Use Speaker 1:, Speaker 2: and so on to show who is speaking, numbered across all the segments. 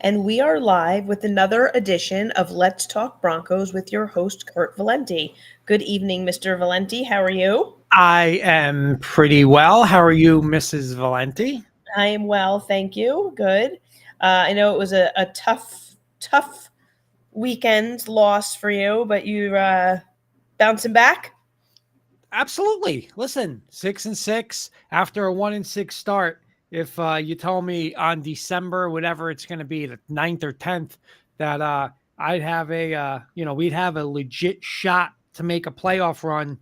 Speaker 1: And we are live with another edition of Let's Talk Broncos with your host, Kurt Valenti. Good evening, Mr. Valenti. How are you?
Speaker 2: I am pretty well. How are you, Mrs. Valenti?
Speaker 1: I am well, thank you. Good. I know it was a tough weekend loss for you, but you bouncing back?
Speaker 2: Absolutely. Listen, 6-6 after a 1-6 start. If you tell me on December, whatever it's going to be, the 9th or 10th, that I'd have we'd have a legit shot to make a playoff run.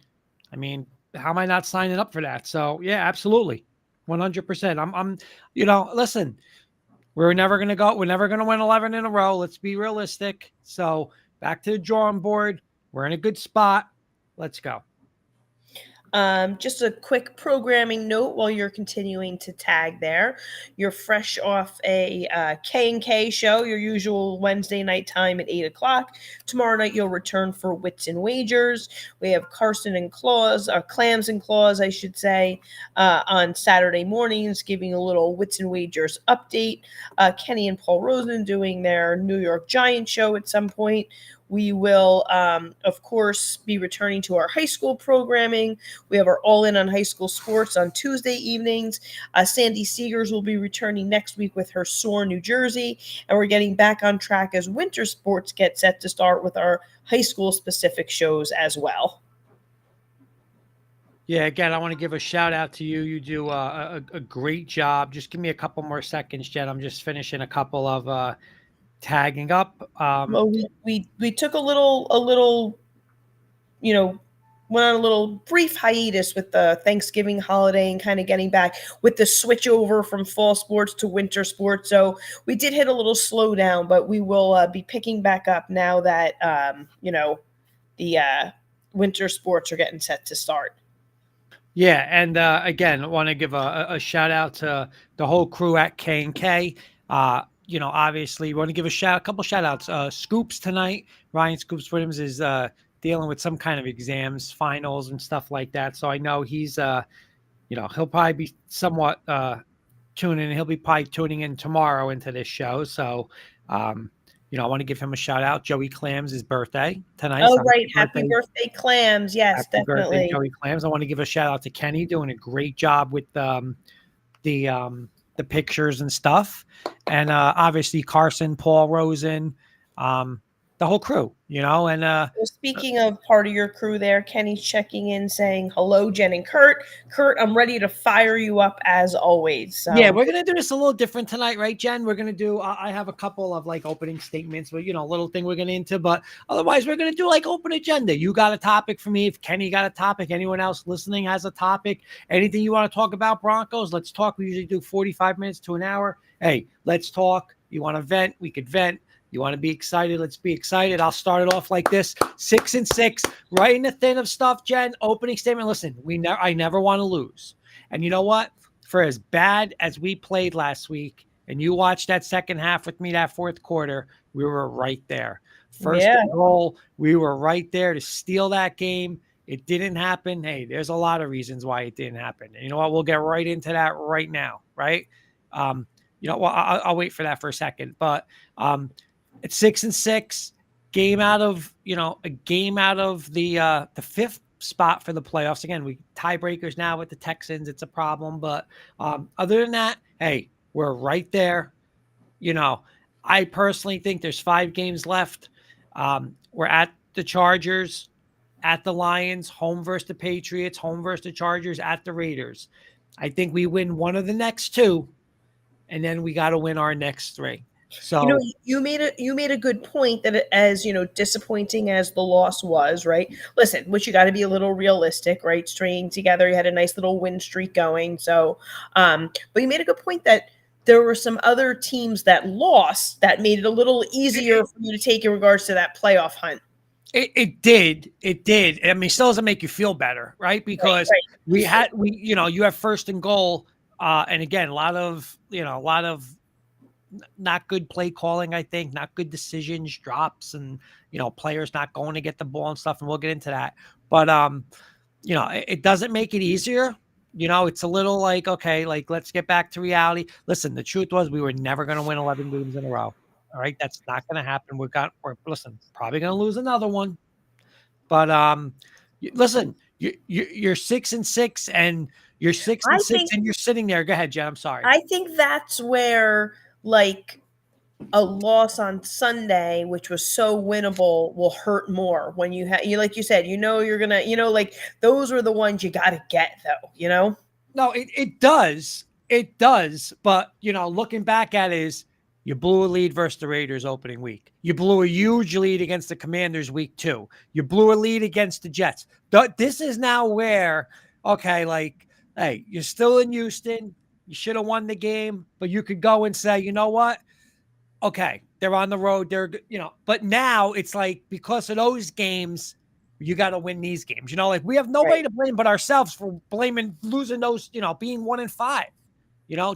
Speaker 2: I mean, how am I not signing up for that? So yeah, absolutely, 100%. Listen, we're never going to go. We're never going to win 11 in a row. Let's be realistic. So back to the drawing board. We're in a good spot. Let's go.
Speaker 1: Just a quick programming note while you're continuing to tag there. You're fresh off a K&K show, your usual Wednesday night time at 8 o'clock. Tomorrow night you'll return for Wits and Wagers. We have Carson and Claus, Clams and Claus, I should say, on Saturday mornings, giving a little Wits and Wagers update. Kenny and Paul Rosen doing their New York Giants show at some point. We will, of course, be returning to our high school programming. We have our All In on High School Sports on Tuesday evenings. Sandy Seegers will be returning next week with her Soar, New Jersey. And we're getting back on track as winter sports get set to start with our high school specific shows as well.
Speaker 2: Yeah, again, I want to give a shout out to you. You do a great job. Just give me a couple more seconds, Jen. I'm just finishing a couple of tagging up.
Speaker 1: Well, we took a little, went on a little brief hiatus with the Thanksgiving holiday and kind of getting back with the switch over from fall sports to winter sports. So we did hit a little slowdown, but we will be picking back up now that the winter sports are getting set to start.
Speaker 2: Yeah, and again, I want to give a shout out to the whole crew at K&K. Obviously, we want to give a couple shout outs. Scoops tonight, Ryan Scoops Williams is dealing with some kind of exams, finals, and stuff like that. So I know he's, he'll probably be somewhat tuning in. He'll be probably tuning in tomorrow into this show. So, I want to give him a shout out. Joey Clams' his birthday tonight.
Speaker 1: Oh, right. Happy birthday, Clams. Yes,
Speaker 2: happy
Speaker 1: definitely.
Speaker 2: Birthday, Joey Clams. I want to give a shout out to Kenny doing a great job with the pictures and stuff. And obviously Carson, Paul Rosen, the whole crew, and
Speaker 1: well, speaking of part of your crew there, Kenny's checking in saying hello, Jen and Kurt. Kurt, I'm ready to fire you up as always. So.
Speaker 2: Yeah, we're gonna do this a little different tonight, right, Jen? We're gonna do I have a couple of opening statements, but little thing we're gonna into, but otherwise we're gonna do open agenda. You got a topic for me. If Kenny got a topic, anyone else listening has a topic, anything you want to talk about Broncos, let's talk. We usually do 45 minutes to an hour. Hey, let's talk. You want to vent, we could vent. You want to be excited? Let's be excited. I'll start it off like this: 6-6, right in the thin of stuff. Jen, opening statement. Listen, I never want to lose. And you know what? For as bad as we played last week, and you watched that second half with me, that fourth quarter, we were right there. First and goal, we were right there to steal that game. It didn't happen. Hey, there's a lot of reasons why it didn't happen. And you know what? We'll get right into that right now, right? I'll wait for that for a second. But it's 6-6, game out of the fifth spot for the playoffs. Again, we tiebreakers now with the Texans. It's a problem, but other than that, hey, we're right there. I personally think there's 5 games left. We're at the Chargers, at the Lions, home versus the Patriots, home versus the Chargers, at the Raiders. I think we win one of the next 2, and then we got to win our next 3. So
Speaker 1: you made a good point that as disappointing as the loss was, right? Listen, which you got to be a little realistic, right? Stringing together, you had a nice little win streak going. So, but you made a good point that there were some other teams that lost that made it a little easier for you to take in regards to that playoff hunt.
Speaker 2: It did. I mean, it still doesn't make you feel better, right? Because you have first and goal, and again, a lot of not good play calling, I think, not good decisions, drops, and, players not going to get the ball and stuff. And we'll get into that. But, it doesn't make it easier. It's a little okay, let's get back to reality. Listen, the truth was we were never going to win 11 games in a row. All right, that's not going to happen. We're listen, probably going to lose another one, but listen, you're 6-6, and you're six
Speaker 1: I
Speaker 2: and six,
Speaker 1: think
Speaker 2: and you're sitting there. Go ahead, Jen. I'm sorry.
Speaker 1: I think that's where like a loss on Sunday, which was so winnable, will hurt more when like you said, you're gonna, like those are the ones you got to get though,
Speaker 2: No, it does. It does. But, looking back at it is you blew a lead versus the Raiders opening week. You blew a huge lead against the Commanders week 2. You blew a lead against the Jets. This is now where, okay, like, hey, you're still in Houston. You should have won the game, but you could go and say, you know what? Okay, they're on the road. But now it's like, because of those games, you got to win these games. Like, we have nobody
Speaker 1: Right.
Speaker 2: to blame but ourselves for losing those, being 1-5.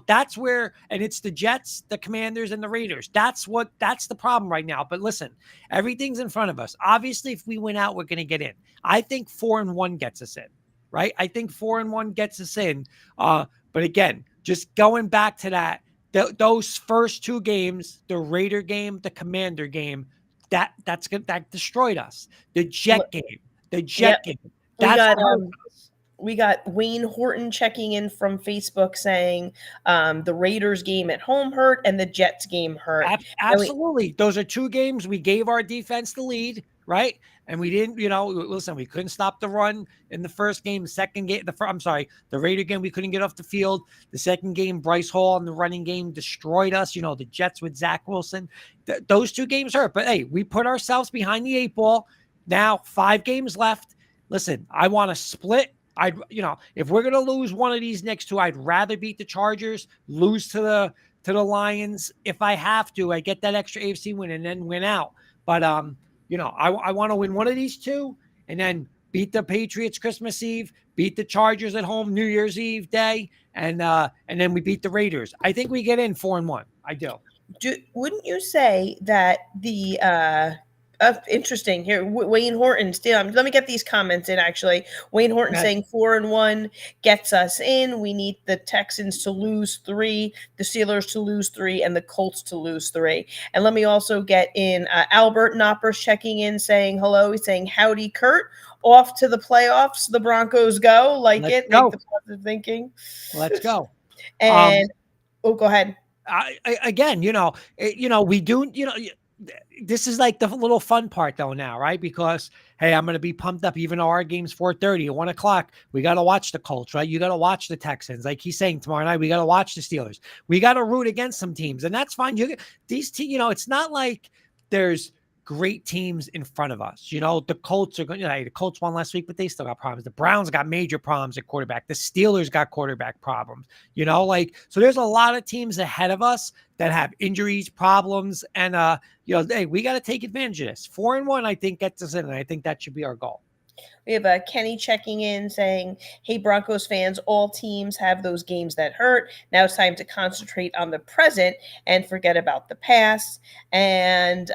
Speaker 2: That's where, and it's the Jets, the Commanders, and the Raiders. That's the problem right now. But listen, everything's in front of us. Obviously, if we win out, we're going to get in. I think 4-1 gets us in, right? I think 4-1 gets us in. But again, just going back to that, those first 2 games, the Raider game, the Commander game, that's good. That destroyed us. The Jet game,
Speaker 1: Yep.
Speaker 2: game.
Speaker 1: We
Speaker 2: That's
Speaker 1: got
Speaker 2: what hurt us.
Speaker 1: we got Wayne Horton checking in from Facebook saying the Raiders game at home hurt and the Jets game hurt.
Speaker 2: Absolutely. Those are 2 games we gave our defense the lead, right? And we didn't, listen, we couldn't stop the run in the first game. The second game, the Raider game, we couldn't get off the field. The second game, Bryce Hall in the running game destroyed us. The Jets with Zach Wilson. Those 2 games hurt. But hey, we put ourselves behind the 8 ball. Now 5 games left. Listen, I want to split. If we're going to lose one of these next 2, I'd rather beat the Chargers, lose to the Lions. If I have to, I get that extra AFC win and then win out. But, I want to win one of these 2 and then beat the Patriots Christmas Eve, beat the Chargers at home New Year's Eve day, and then we beat the Raiders. I think we get in 4-1. I do.
Speaker 1: Wouldn't you say that the interesting here, Wayne Horton still, let me get these comments in actually. Wayne Horton saying 4-1 gets us in. We need the Texans to lose 3, the Steelers to lose 3, and the Colts to lose 3. And let me also get in Albert Knoppers checking in saying hello. He's saying howdy Kurt, off to the playoffs, the Broncos go. Like
Speaker 2: Let's
Speaker 1: it,
Speaker 2: go.
Speaker 1: like the positive thinking.
Speaker 2: Let's go.
Speaker 1: And go ahead.
Speaker 2: Again, we do, this is like the little fun part though now, right? Because, hey, I'm going to be pumped up even though our game's 4:30 at 1:00. We got to watch the Colts, right? You got to watch the Texans. Like he's saying tomorrow night, we got to watch the Steelers. We got to root against some teams, and that's fine. These teams, it's not like there's great teams in front of us. The Colts are going, the Colts won last week, but they still got problems. The Browns got major problems at quarterback. The Steelers got quarterback problems, so there's a lot of teams ahead of us that have injuries, problems. And, hey, we got to take advantage of this. 4-1, I think, gets us in, and I think that should be our goal.
Speaker 1: We have Kenny checking in saying, hey, Broncos fans, all teams have those games that hurt. Now it's time to concentrate on the present and forget about the past. And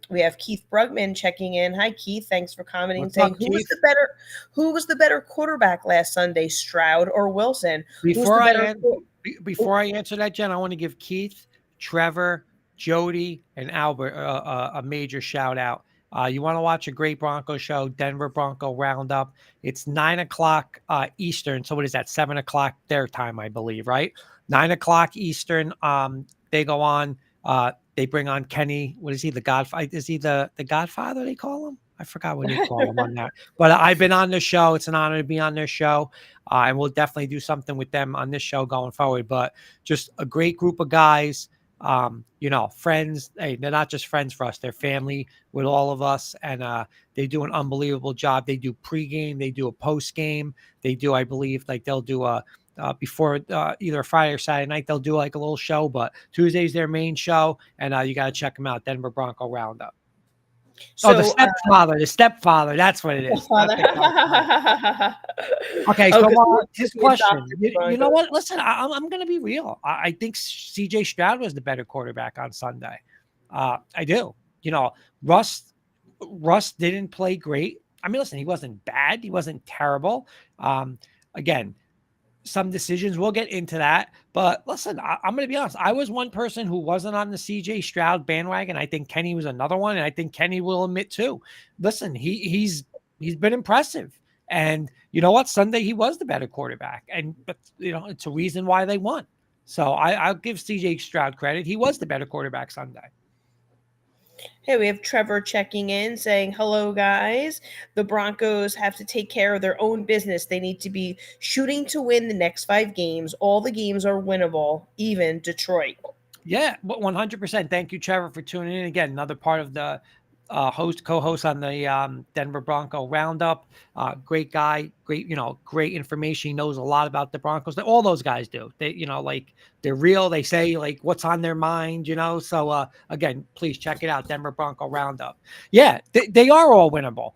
Speaker 1: we have Keith Brugman checking in. Hi, Keith. Thanks for commenting.
Speaker 2: What's
Speaker 1: saying,
Speaker 2: up,
Speaker 1: who was the better quarterback last Sunday, Stroud or Wilson?
Speaker 2: Before I answer that, Jen, I want to give Keith, Trevor, Jody, and Albert a major shout out. You want to watch a great Bronco show, Denver Bronco Roundup. It's 9:00 Eastern. So what is that? 7:00 their time, I believe, right? 9:00 Eastern. They go on. They bring on Kenny. What is he? The Godfather? Is he the Godfather? They call him. I forgot what they call him on that. But I've been on the show. It's an honor to be on their show, and we'll definitely do something with them on this show going forward. But just a great group of guys. Friends. Hey, they're not just friends for us. They're family with all of us. And they do an unbelievable job. They do pregame. They do a postgame. They do, I believe, like they'll do a before either Friday or Saturday night, they'll do like a little show, but Tuesday's their main show. And you got to check them out. Denver Bronco Roundup. So, the stepfather. That's what it is. Okay, so his question. You know what? Listen, I'm going to be real. I think C.J. Stroud was the better quarterback on Sunday. I do. Russ didn't play great. I mean, listen, he wasn't bad. He wasn't terrible. Again, some decisions. We'll get into that. But listen, I'm going to be honest. I was one person who wasn't on the CJ Stroud bandwagon. I think Kenny was another one, and I think Kenny will admit too. Listen, he's been impressive. And you know what? Sunday he was the better quarterback, but it's a reason why they won. So I'll give CJ Stroud credit. He was the better quarterback Sunday.
Speaker 1: Hey, we have Trevor checking in saying, hello, guys. The Broncos have to take care of their own business. They need to be shooting to win the next 5 games. All the games are winnable, even Detroit.
Speaker 2: Yeah, 100%. Thank you, Trevor, for tuning in. Again, another part of the co-host on the Denver Bronco Roundup. Great guy, great information. He knows a lot about the Broncos. All those guys do. They, they're real. They say what's on their mind, So again, please check it out, Denver Bronco Roundup. Yeah, they are all winnable.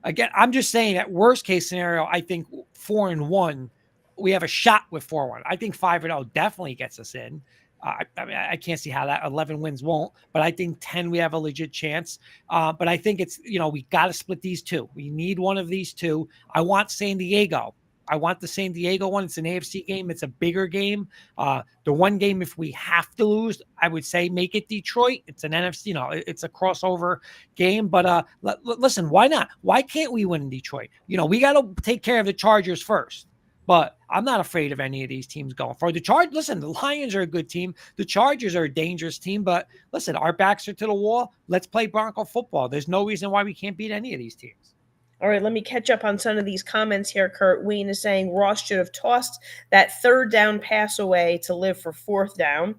Speaker 2: Again, I'm just saying at worst case scenario, I think 4-1, we have a shot with 4-1. I think 5-0 definitely gets us in. I can't see how that 11 wins won't, but I think 10, we have a legit chance. But I think it's, we got to split these two. We need one of these two. I want San Diego. I want the San Diego one. It's an AFC game. It's a bigger game. The one game, if we have to lose, I would say make it Detroit. It's an NFC, it's a crossover game. But listen, why not? Why can't we win in Detroit? We got to take care of the Chargers first. But I'm not afraid of any of these teams going forward. Listen, the Lions are a good team. The Chargers are a dangerous team. But listen, our backs are to the wall. Let's play Bronco football. There's no reason why we can't beat any of these teams.
Speaker 1: All right, let me catch up on some of these comments here. Kurt Wayne is saying Ross should have tossed that 3rd down pass away to live for 4th down.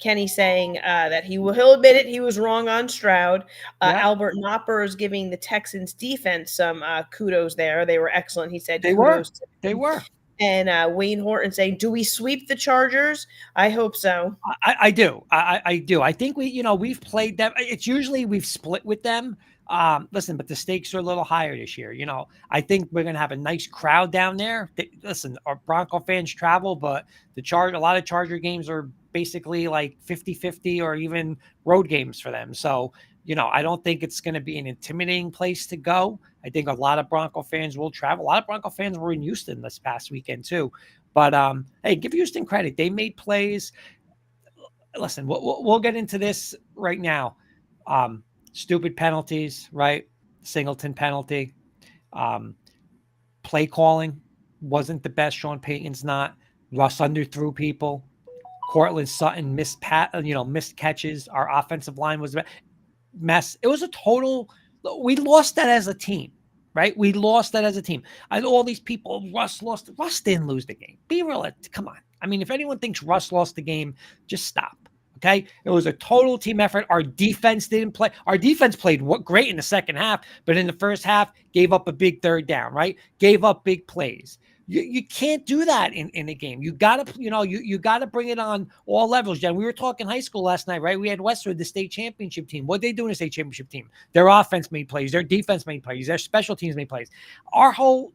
Speaker 1: Kenny saying that he'll admit it, he was wrong on Stroud. Albert Knopper is giving the Texans defense some kudos there. They were excellent. He said
Speaker 2: they were.
Speaker 1: And Wayne Horton saying, do we sweep the Chargers? I hope so.
Speaker 2: I do. I do. I think we've played them. It's usually we've split with them. Listen, but the stakes are a little higher this year. I think we're going to have a nice crowd down there. Listen, our Bronco fans travel, but a lot of Charger games are basically like 50-50 or even road games for them. So, I don't think it's going to be an intimidating place to go. I think a lot of Bronco fans will travel. A lot of Bronco fans were in Houston this past weekend too. But hey, give Houston credit. They made plays. Listen, we'll get into this right now. Stupid penalties, right? Singleton penalty. Play calling wasn't the best. Sean Payton's not. Russ underthrew people. Cortland Sutton missed catches. Our offensive line was a mess. It was a total. We lost that as a team, right? We lost that as a team. All these people, Russ lost. Russ didn't lose the game. Be real. Come on. I mean, if anyone thinks Russ lost the game, just stop. Okay. It was a total team effort. Our defense didn't play. Our defense played great in the second half, but in the first half, gave up a big 3rd down, right? Gave up big plays. You can't do that in a game. You gotta, you gotta bring it on all levels, Jen. We were talking high school last night, right? We had Westwood, the state championship team. What they do in the state championship team? Their offense made plays, their defense made plays, their special teams made plays. Our whole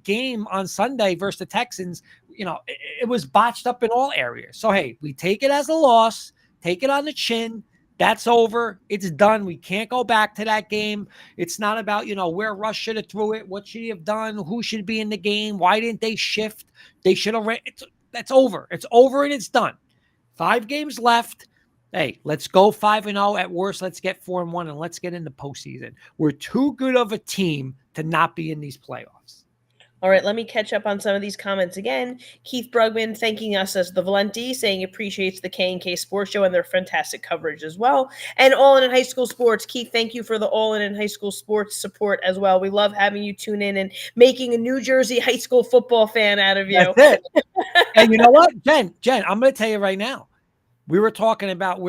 Speaker 2: game on Sunday versus the Texans, it was botched up in all areas. So hey, we take it as a loss, take it on the chin. That's over. It's done. We can't go back to that game. It's not about, where Russ should have threw it. What should he have done? Who should be in the game? Why didn't they shift? They should have ran. That's over. It's over and it's done. 5 games left. Hey, let's go 5-0. At worst, let's get 4-1 and let's get in the postseason. We're too good of a team to not be in these playoffs.
Speaker 1: All right, let me catch up on some of these comments again. Keith Brugman thanking us as the Valenti, saying appreciates the K&K Sports Show and their fantastic coverage as well. And All In High School Sports. Keith, thank you for the All In High School Sports support as well. We love having you tune in and making a New Jersey high school football fan out of you.
Speaker 2: That's it. And you know what, Jen, I'm going to tell you right now. We were talking about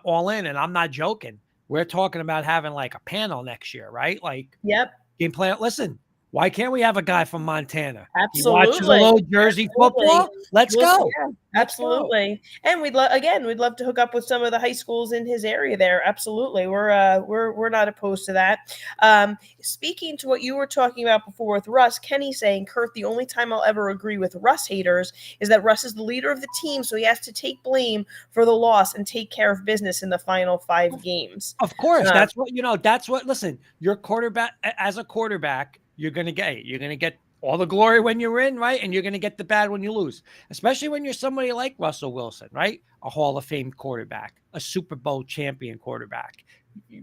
Speaker 2: All In, and I'm not joking. We're talking about having like a panel next year, right? Like,
Speaker 1: yep.
Speaker 2: Game plan. Listen. Why can't we have a guy from Montana?
Speaker 1: Absolutely.
Speaker 2: He watches a little Jersey football. Let's go.
Speaker 1: Yeah, absolutely. And we'd love to hook up with some of the high schools in his area there. Absolutely. We're not opposed to that. Speaking to what you were talking about before with Russ, Kenny saying, Kurt, the only time I'll ever agree with Russ haters is that Russ is the leader of the team, so he has to take blame for the loss and take care of business in the final 5 games.
Speaker 2: Of course. That's what listen, your quarterback, as a quarterback, you're going to get all the glory when you're in, right? And you're going to get the bad when you lose, especially when you're somebody like Russell Wilson, right? A Hall of Fame quarterback, a Super Bowl champion quarterback,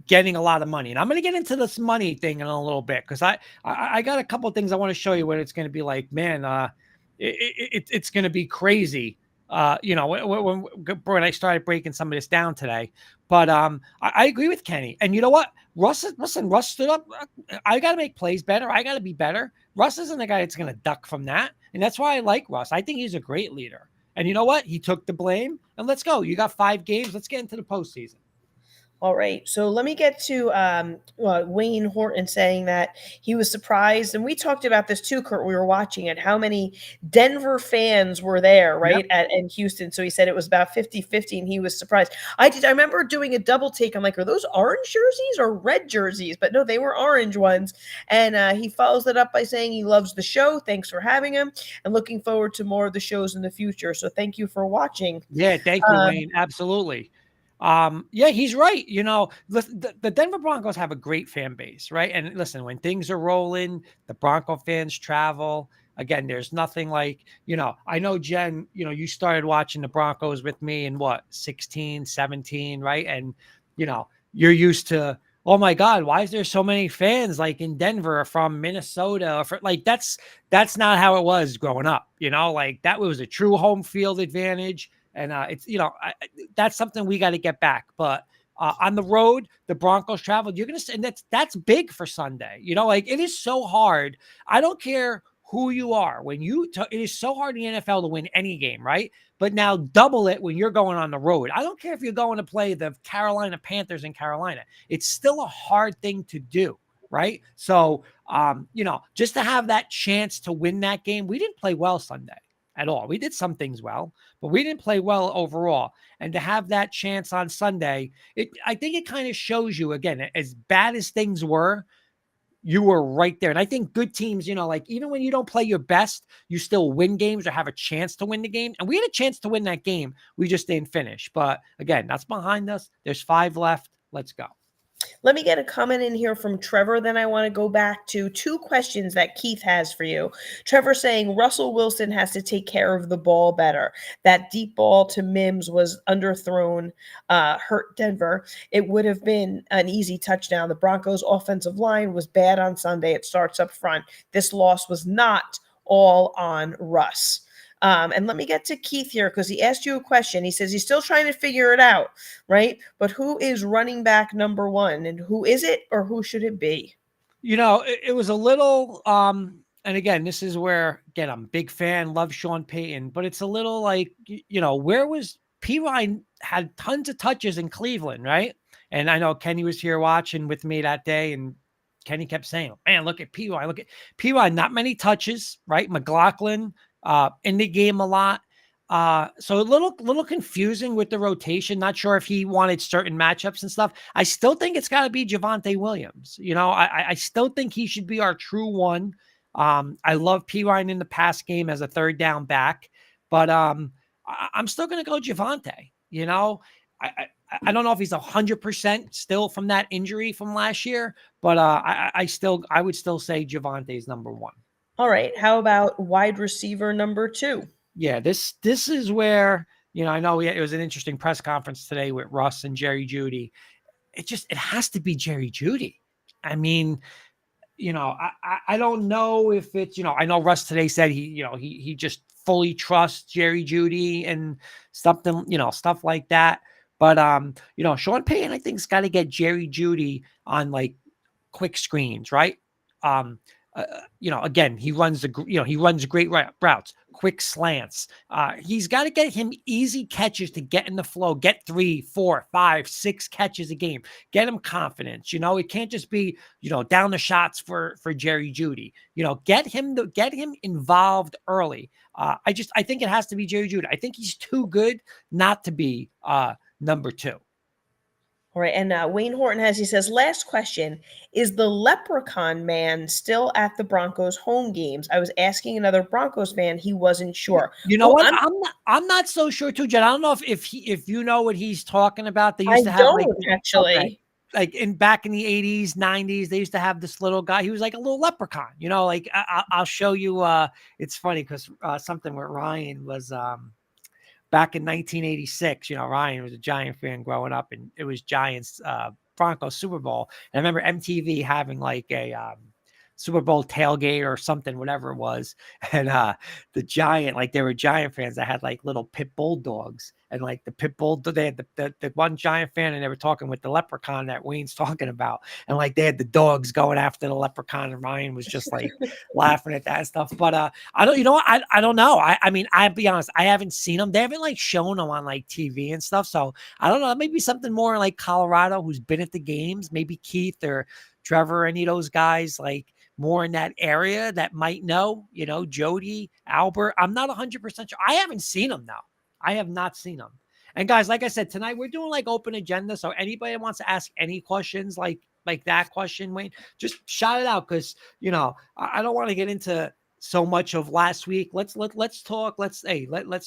Speaker 2: getting a lot of money. And I'm going to get into this money thing in a little bit because I got a couple of things I want to show you when it's going to be like, man, it's going to be crazy. When I started breaking some of this down today, but I agree with Kenny. And you know what? Russ stood up. I got to make plays better. I got to be better. Russ isn't the guy that's going to duck from that. And that's why I like Russ. I think he's a great leader. And you know what? He took the blame. And let's go. You got 5 games. Let's get into the postseason.
Speaker 1: All right, so let me get to Wayne Horton saying that he was surprised, and we talked about this too, Kurt. We were watching it, how many Denver fans were there, right, in Houston. So he said it was about 50-50, and he was surprised. I remember doing a double take. I'm like, are those orange jerseys or red jerseys? But no, they were orange ones. And he follows it up by saying he loves the show. Thanks for having him, and looking forward to more of the shows in the future. So thank you for watching.
Speaker 2: Yeah, thank you, Wayne. Absolutely. Yeah, he's right. You know, the Denver Broncos have a great fan base, right? And listen, when things are rolling, the Bronco fans travel. Again, there's nothing like, I know, Jen, you started watching the Broncos with me in 16, 17, right? And, you're used to, oh my God, why is there so many fans like in Denver from Minnesota? That's not how it was growing up, like that was a true home field advantage. And it's, that's something we got to get back. But on the road, the Broncos traveled. You're going to say, and that's big for Sunday. It is so hard. I don't care who you are. It is so hard in the NFL to win any game, right? But now double it when you're going on the road. I don't care if you're going to play the Carolina Panthers in Carolina. It's still a hard thing to do, right? So, just to have that chance to win that game, we didn't play well Sunday at all. We did some things well, but we didn't play well overall. And to have that chance on Sunday, I think it kind of shows you, again, as bad as things were, you were right there. And I think good teams, even when you don't play your best, you still win games or have a chance to win the game. And we had a chance to win that game. We just didn't finish. But again, that's behind us. There's 5 left. Let's go.
Speaker 1: Let me get a comment in here from Trevor. Then I want to go back to 2 questions that Keith has for you. Trevor saying Russell Wilson has to take care of the ball better. That deep ball to Mims was underthrown, hurt Denver. It would have been an easy touchdown. The Broncos' offensive line was bad on Sunday. It starts up front. This loss was not all on Russ. And let me get to Keith here because he asked you a question. He says he's still trying to figure it out, right? But who is running back number 1, and who is it, or who should it be?
Speaker 2: It was a little, and again, this is where, again, I'm a big fan, love Sean Payton, but it's a little like, where was P. Ryan had tons of touches in Cleveland, right? And I know Kenny was here watching with me that day, and Kenny kept saying, man, look at P. Ryan, not many touches, right? McLaughlin, in the game a lot. So a little confusing with the rotation. Not sure if he wanted certain matchups and stuff. I still think it's got to be Javonte Williams. I still think he should be our true one. I love P. Ryan in the pass game as a 3rd down back, but I'm still going to go Javonte. I don't know if he's 100% still from that injury from last year, but I would still say Javonte's number 1.
Speaker 1: All right. How about wide receiver number 2?
Speaker 2: Yeah, this is where, I know it was an interesting press conference today with Russ and Jerry Jeudy. It has to be Jerry Jeudy. I mean, I don't know if it's, I know Russ today said he just fully trusts Jerry Jeudy and something, stuff like that. But, Sean Payton, I think, has got to get Jerry Jeudy on like quick screens, right? Again, he runs great routes, quick slants. He's got to get him easy catches to get in the flow, get 3, 4, 5, 6 catches a game, get him confidence. It can't just be, down the shots for Jerry Jeudy, get him involved early. I think it has to be Jerry Jeudy. I think he's too good not to be number 2.
Speaker 1: All right. And Wayne Horton he says, last question. Is the Leprechaun Man still at the Broncos home games? I was asking another Broncos fan. He wasn't sure.
Speaker 2: You know what? I'm not so sure too, Jen. I don't know if you know what he's talking about. They used to have
Speaker 1: actually.
Speaker 2: Okay. like back in the 80s, 90s, they used to have this little guy. He was like a little leprechaun, like I'll show you. It's funny because something with Ryan was back in 1986. Ryan was a Giant fan growing up, and it was Giants Broncos Super Bowl. And I remember MTV having like a Super Bowl tailgate or something, whatever it was. And the Giant, like they were Giant fans that had like little pit bull dogs. And like the pit bull, they had the one Giant fan, and they were talking with the leprechaun that Wayne's talking about. And like they had the dogs going after the leprechaun, and Ryan was just like laughing at that stuff. But I don't, I don't know. I mean, I'll be honest, I haven't seen them. They haven't like shown them on like TV and stuff. So I don't know. Maybe something more like Colorado, who's been at the games, maybe Keith or Trevor, any of those guys like more in that area that might know, Jody, Albert. I'm not 100% sure. I haven't seen them though. I have not seen them. And guys, like I said, tonight we're doing like open agenda. So anybody that wants to ask any questions like that question, Wayne, just shout it out. Cause I don't want to get into so much of last week. Let's talk. Let's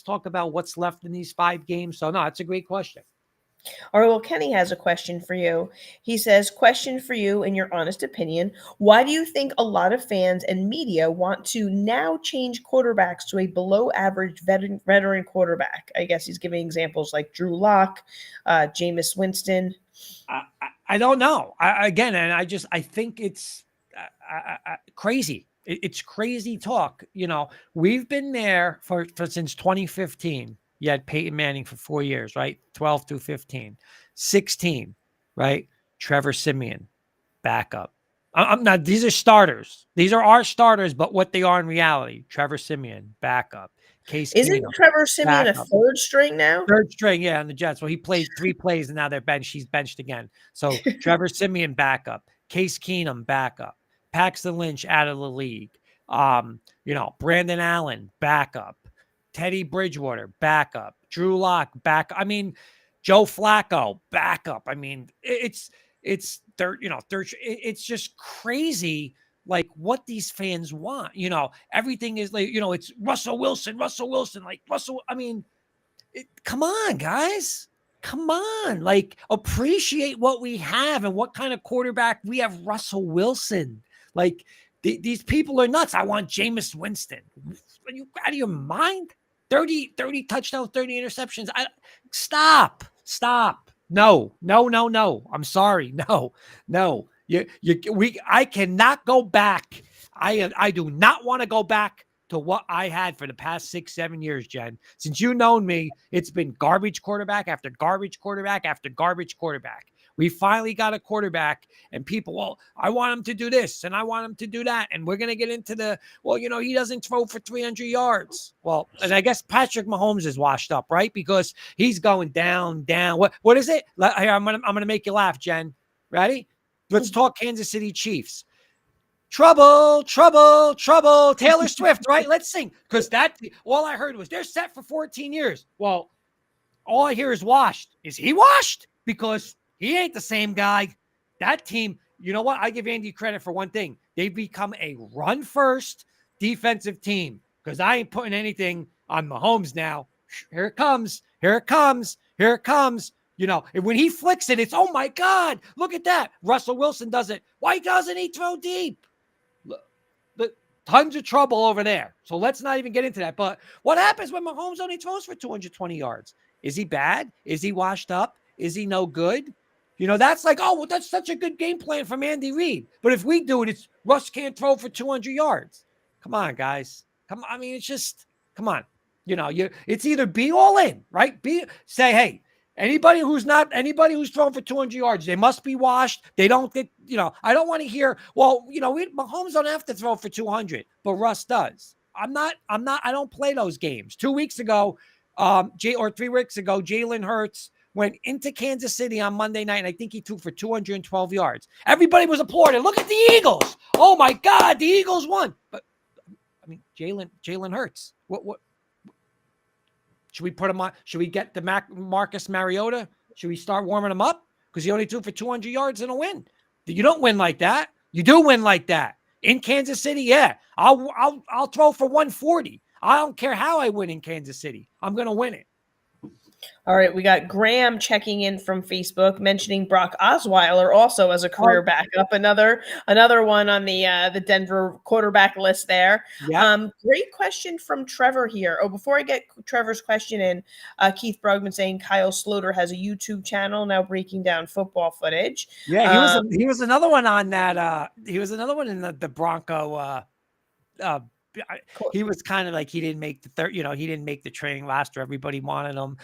Speaker 2: talk about what's left in these 5 games. So no, it's a great question.
Speaker 1: All right, well, Kenny has a question for you. He says, question for you, in your honest opinion, why do you think a lot of fans and media want to now change quarterbacks to a below average veteran quarterback? I guess he's giving examples like Drew Lock, Jameis Winston.
Speaker 2: I don't know. I think it's crazy. It's crazy talk. We've been there for since 2015. You had Peyton Manning for 4 years, right? 12 through 15. 16, right? Trevor Siemian, backup. I'm not, these are starters. These are our starters, but what they are in reality. Trevor Siemian, backup.
Speaker 1: Isn't Trevor Siemian a third string now?
Speaker 2: Third string, yeah, on the Jets. Well, he played 3 plays, and now they're benched. He's benched again. So Trevor Siemian, backup. Case Keenum, backup. Paxton Lynch out of the league. Brandon Allen, backup. Teddy Bridgewater, backup. Drew Lock, backup. I mean, Joe Flacco, backup. I mean, it's third. It's just crazy. Like what these fans want. Everything is like, it's Russell Wilson. Like Russell. I mean, come on, guys. Come on. Like appreciate what we have and what kind of quarterback we have. Russell Wilson. Like these people are nuts. I want Jameis Winston. Are you out of your mind? 30 touchdowns, 30 interceptions. Stop. No. I'm sorry. No. I cannot go back. I do not want to go back to what I had for the past 6-7 years, Jen. Since you've known me, it's been garbage quarterback after garbage quarterback after garbage quarterback. We finally got a quarterback, and people, I want him to do this, and I want him to do that, and we're going to get into he doesn't throw for 300 yards. Well, and I guess Patrick Mahomes is washed up, right? Because he's going down. What is it? Here, I'm gonna make you laugh, Jen. Ready? Let's talk Kansas City Chiefs. Trouble, Taylor Swift, right? Let's sing. Because all I heard was they're set for 14 years. Well, all I hear is washed. Is he washed? Because he ain't the same guy. That team, you know what? I give Andy credit for one thing. They've become a run-first defensive team because I ain't putting anything on Mahomes now. Here it comes. And when he flicks it, it's, oh, my God, look at that. Russell Wilson does it. Why doesn't he throw deep? Tons of trouble over there. So let's not even get into that. But what happens when Mahomes only throws for 220 yards? Is he bad? Is he washed up? Is he no good? That's like, oh, well, that's such a good game plan from Andy Reid. But if we do it, it's Russ can't throw for 200 yards. Come on, guys. Come on. I mean, it's just, come on. It's either be all in, right? Say, hey, anybody who's thrown for 200 yards, they must be washed. They don't get, I don't want to hear, Mahomes don't have to throw for 200, but Russ does. I don't play those games. 2 weeks ago, 3 weeks ago, Jalen Hurts went into Kansas City on Monday night, and I think he threw for 212 yards. Everybody was applauding. Look at the Eagles. Oh, my God, the Eagles won. But, I mean, Jalen Hurts. What? Should we put him on? Should we get the Marcus Mariota? Should we start warming him up? Because he only threw for 200 yards in a win. You don't win like that. You do win like that. In Kansas City, yeah. I'll throw for 140. I don't care how I win in Kansas City. I'm going to win it.
Speaker 1: All right, we got Graham checking in from Facebook, mentioning Brock Osweiler also as a career backup. Another one on the Denver quarterback list there.
Speaker 2: Yeah.
Speaker 1: Great question from Trevor here. Oh, before I get Trevor's question in, Keith Brugman saying Kyle Sloter has a YouTube channel now breaking down football footage.
Speaker 2: Yeah, he was another one on that. He was another one in the Bronco. Uh, he was kind of like he didn't make the third. He didn't make the training roster. Everybody wanted him.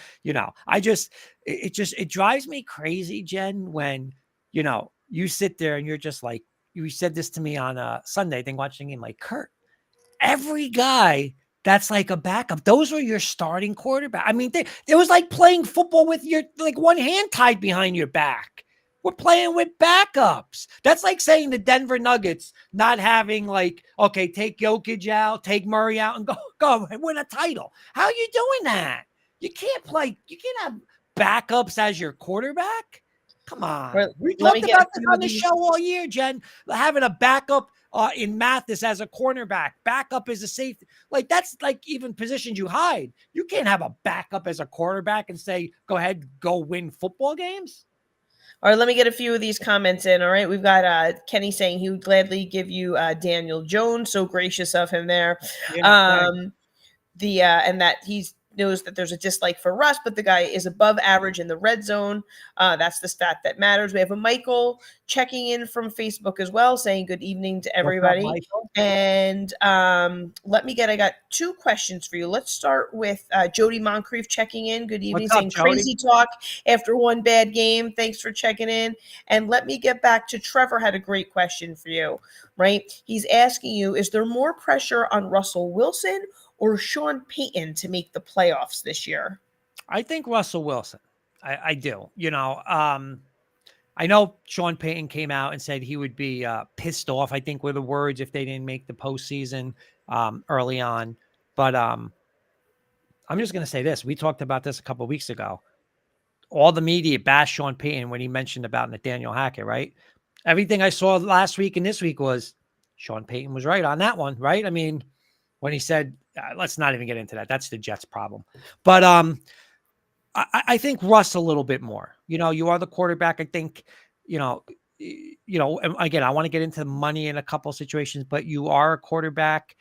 Speaker 2: It drives me crazy, Jen, when you sit there and you're just like, you said this to me on a Sunday. I think watching him, like, Kurt, every guy that's like a backup, those are your starting quarterback. I mean, it was like playing football with your like one hand tied behind your back. We're playing with backups. That's like saying the Denver Nuggets not having, like, okay, take Jokic out, take Murray out, and go and win a title. How are you doing that? You can't have backups as your quarterback. Come on.
Speaker 1: Well,
Speaker 2: We
Speaker 1: let me
Speaker 2: talked
Speaker 1: get
Speaker 2: about
Speaker 1: a
Speaker 2: this
Speaker 1: few
Speaker 2: on
Speaker 1: of
Speaker 2: the
Speaker 1: these.
Speaker 2: show all year, Jen. Having a backup in Mathis as a cornerback. Backup is a safety. Like, that's like even positions you hide. You can't have a backup as a quarterback and say, go ahead, go win football games.
Speaker 1: All right, let me get a few of these comments in. All right, we've got Kenny saying he would gladly give you Daniel Jones. So gracious of him there.
Speaker 2: Yeah,
Speaker 1: And that he's knows that there's a dislike for Russ, but the guy is above average in the red zone. That's the stat that matters. We have a Michael checking in from Facebook as well, saying good evening to everybody.
Speaker 2: What's up, Michael?
Speaker 1: And I got two questions for you. Let's start with Jody Moncrief checking in. Good evening,
Speaker 2: What's up,
Speaker 1: saying
Speaker 2: Jody?
Speaker 1: crazy talk after one bad game. Thanks for checking in. And let me get back to Trevor had a great question for you, right? He's asking you, is there more pressure on Russell Wilson or Sean Payton to make the playoffs this year?
Speaker 2: I think Russell Wilson. I do. I know Sean Payton came out and said he would be pissed off, I think were the words, if they didn't make the postseason early on. But I'm just going to say this. We talked about this a couple of weeks ago. All the media bashed Sean Payton when he mentioned about Nathaniel Hackett, right? Everything I saw last week and this week was Sean Payton was right on that one, right? I mean, when he said, let's not even get into that. That's the Jets' problem. But I think Russ a little bit more. You are the quarterback. I think, again, I want to get into the money in a couple of situations, but you are a quarterback.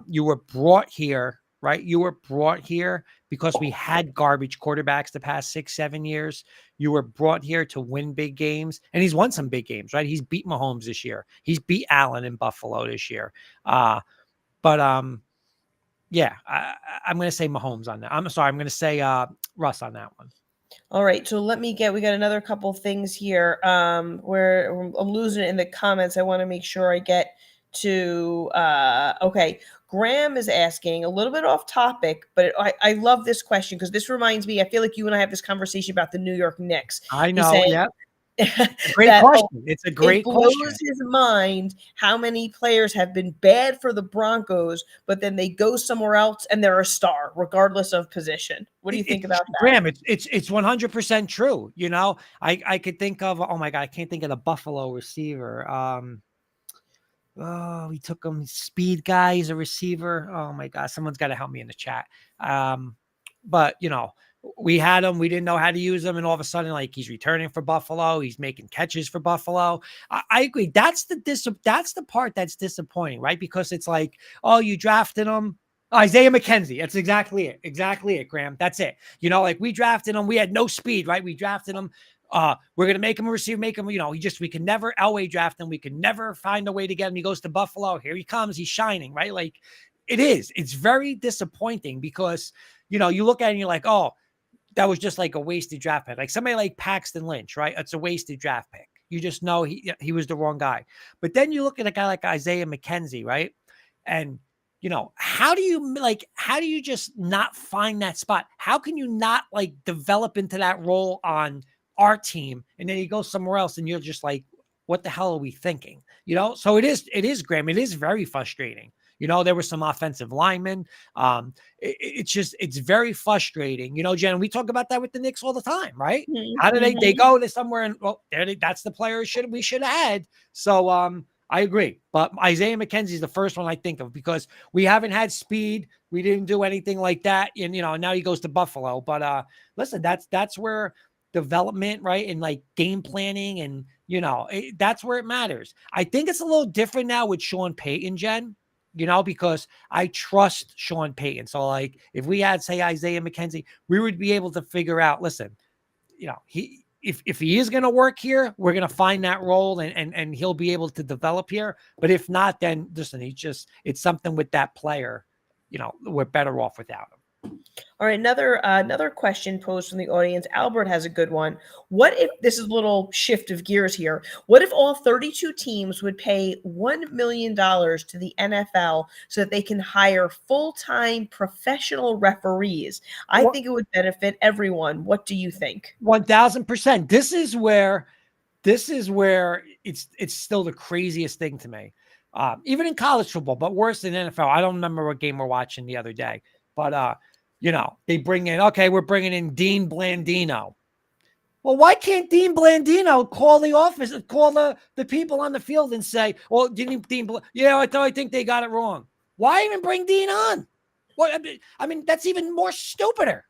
Speaker 2: You were brought here, right? You were brought here because we had garbage quarterbacks the past 6-7 years. You were brought here to win big games, and he's won some big games, right? He's beat Mahomes this year. He's beat Allen in Buffalo this year. Yeah, I'm going to say Mahomes on that. I'm sorry. I'm going to say Russ on that one.
Speaker 1: All right, so we got another couple things here where I'm losing it in the comments. I want to make sure I get to, okay. Graham is asking a little bit off topic, but I love this question because this reminds me, I feel like you and I have this conversation about the New York Knicks.
Speaker 2: I know, yeah. Great
Speaker 1: that,
Speaker 2: question. It's a great question.
Speaker 1: It blows his mind how many players have been bad for the Broncos, but then they go somewhere else and they're a star, regardless of position. What do you think about that?
Speaker 2: Graham, it's 100% true. I could think of, oh my God, I can't think of the Buffalo receiver. We took him, speed guy. He's a receiver. Oh my God, someone's got to help me in the chat. But we had him. We didn't know how to use him, and all of a sudden, like, he's returning for Buffalo. He's making catches for Buffalo. I agree. That's the part that's disappointing, right? Because it's like, oh, you drafted him. Isaiah McKenzie. That's exactly it, Graham. That's it. Like, we drafted him. We had no speed, right? We drafted him. We're going to make him a receiver, we can never Elway draft him. We can never find a way to get him. He goes to Buffalo. Here he comes. He's shining, right? Like, it's very disappointing because, you look at it and you're like, oh, that was just like a wasted draft pick. Like somebody like Paxton Lynch, right? It's a wasted draft pick. You just know he was the wrong guy. But then you look at a guy like Isaiah McKenzie, right? And, how do you just not find that spot? How can you not like develop into that role on our team? And then you go somewhere else and you're just like, what the hell are we thinking? So it is, Graham. It is very frustrating. There were some offensive linemen. It's very frustrating. Jen, we talk about that with the Knicks all the time, right? Mm-hmm. How do they go to somewhere and, well, that's the player we should have had. So I agree. But Isaiah McKenzie's the first one I think of because we haven't had speed. We didn't do anything like that. And, now he goes to Buffalo. But listen, that's where development, right? And like game planning and, that's where it matters. I think it's a little different now with Sean Payton, Jen, because I trust Sean Payton. So like if we had, say, Isaiah McKenzie, we would be able to figure out, listen, if he is going to work here, we're going to find that role and he'll be able to develop here. But if not, then listen, it's something with that player, we're better off without him.
Speaker 1: All right, another question posed from the audience. Albert has a good one. What if, this is a little shift of gears here, what if all 32 teams would pay $1 million to the NFL so that they can hire full-time professional referees? I think it would benefit everyone. What do you think?
Speaker 2: 1,000%. This is where it's still the craziest thing to me. Even in college football, but worse than NFL. I don't remember what game we're watching the other day, but they bring in, okay, we're bringing in Dean Blandino. Well, why can't Dean Blandino call the office, call the people on the field and say, well, didn't Dean, I think they got it wrong. Why even bring Dean on? What? I mean, that's even more stupider.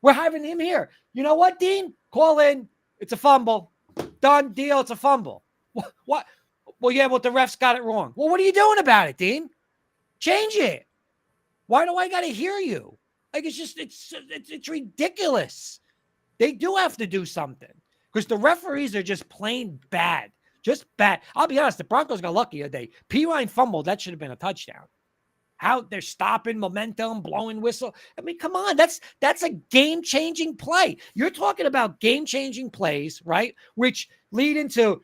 Speaker 2: We're having him here. You know what, Dean? Call in. It's a fumble. Done deal. It's a fumble. What? Well, yeah, but the refs got it wrong. Well, what are you doing about it, Dean? Change it. Why do I got to hear you? Like, it's ridiculous. They do have to do something because the referees are just plain bad. Just bad. I'll be honest. The Broncos got lucky today. Pirine fumbled. That should have been a touchdown. How they're stopping momentum, blowing whistle. I mean, come on. That's a game-changing play. You're talking about game-changing plays, right? Which lead into,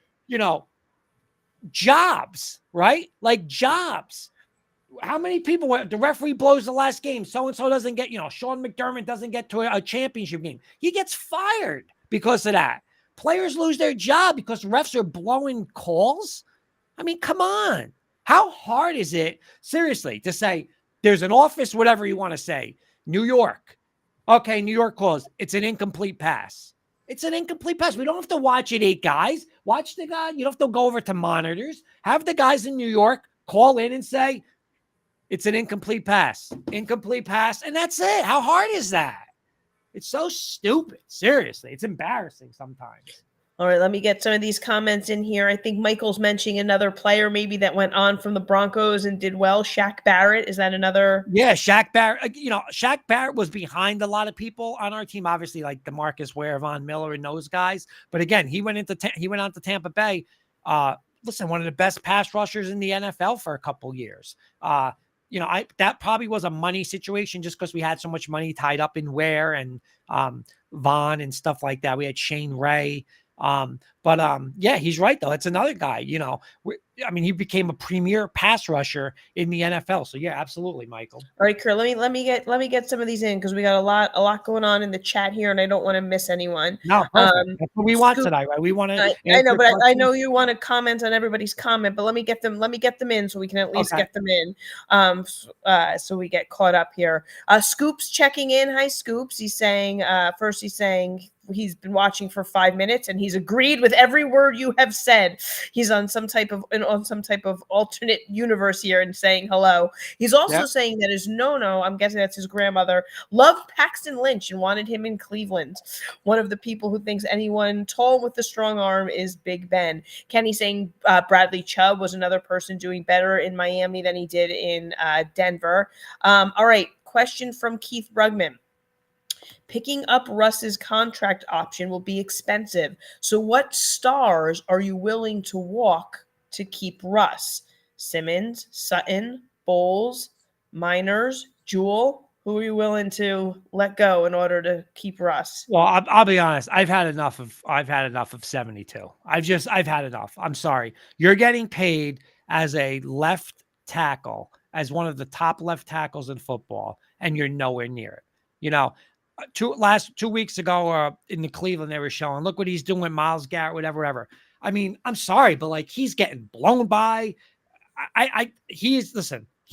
Speaker 2: jobs, right? Like jobs. How many people, the referee blows the last game, so-and-so doesn't get, Sean McDermott doesn't get to a championship game. He gets fired because of that. Players lose their job because refs are blowing calls. I mean, come on. How hard is it, seriously, to say there's an office, whatever you want to say, New York. Okay, New York calls. It's an incomplete pass. It's an incomplete pass. We don't have to watch it 8 guys. Watch the guy. You don't have to go over to monitors. Have the guys in New York call in and say, it's an incomplete pass. Incomplete pass. And that's it. How hard is that? It's so stupid. Seriously. It's embarrassing sometimes.
Speaker 1: All right, let me get some of these comments in here. I think Michael's mentioning another player maybe that went on from the Broncos and did well. Shaq Barrett. Is that another?
Speaker 2: Yeah, Shaq Barrett. Shaq Barrett was behind a lot of people on our team. Obviously, like DeMarcus Ware, Von Miller, and those guys. But again, he went on to Tampa Bay. Listen, one of the best pass rushers in the NFL for a couple years. That probably was a money situation just because we had so much money tied up in Ware and Von and stuff like that. We had Shane Ray. Yeah, he's right though. It's another guy, he became a premier pass rusher in the NFL. So yeah, absolutely, Michael.
Speaker 1: All right, Kurt, let me get some of these in because we got a lot going on in the chat here, and I don't want to miss anyone.
Speaker 2: No, perfect. That's what we want tonight, right? We want to.
Speaker 1: I know, but I know you want to comment on everybody's comment, but let me get them in so we can at least get them in. So we get caught up here. Scoops checking in. Hi, Scoops. He's saying he's been watching for 5 minutes and he's agreed with every word you have said. He's on some type of alternate universe here and saying hello. He's also saying that his I'm guessing that's his grandmother, loved Paxton Lynch and wanted him in Cleveland. One of the people who thinks anyone tall with a strong arm is Big Ben. Kenny saying Bradley Chubb was another person doing better in Miami than he did in Denver. All right, question from Keith Brugman. Picking up Russ's contract option will be expensive. So what stars are you willing to walk to keep Russ? Simmons, Sutton, Bowles, Miners, Jewell? Who are you willing to let go in order to keep Russ?
Speaker 2: Well, I'll be honest. I've had enough of 72. I've had enough. I'm sorry. You're getting paid as a left tackle, as one of the top left tackles in football, and you're nowhere near it. 2 weeks ago in the Cleveland, they were showing, look what he's doing with Myles Garrett, whatever. I mean, I'm sorry, but like he's getting blown by. He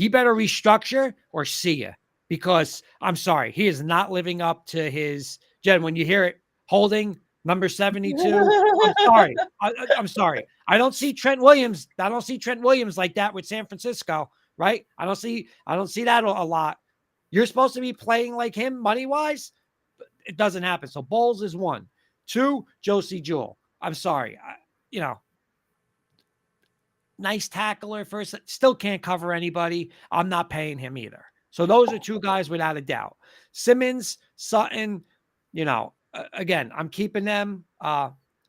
Speaker 2: better restructure or see ya, because I'm sorry, he is not living up to his, Jen, when you hear it, holding, Number 72. I'm sorry. I'm sorry. I don't see Trent Williams. I don't see Trent Williams like that with San Francisco, right? I don't see that a lot. You're supposed to be playing like him money-wise. It doesn't happen. So Bowles is 1. 2, Josie Jewell. I'm sorry. Nice tackler first. Still can't cover anybody. I'm not paying him either. So those are 2 guys without a doubt. Simmons, Sutton, again, I'm keeping them.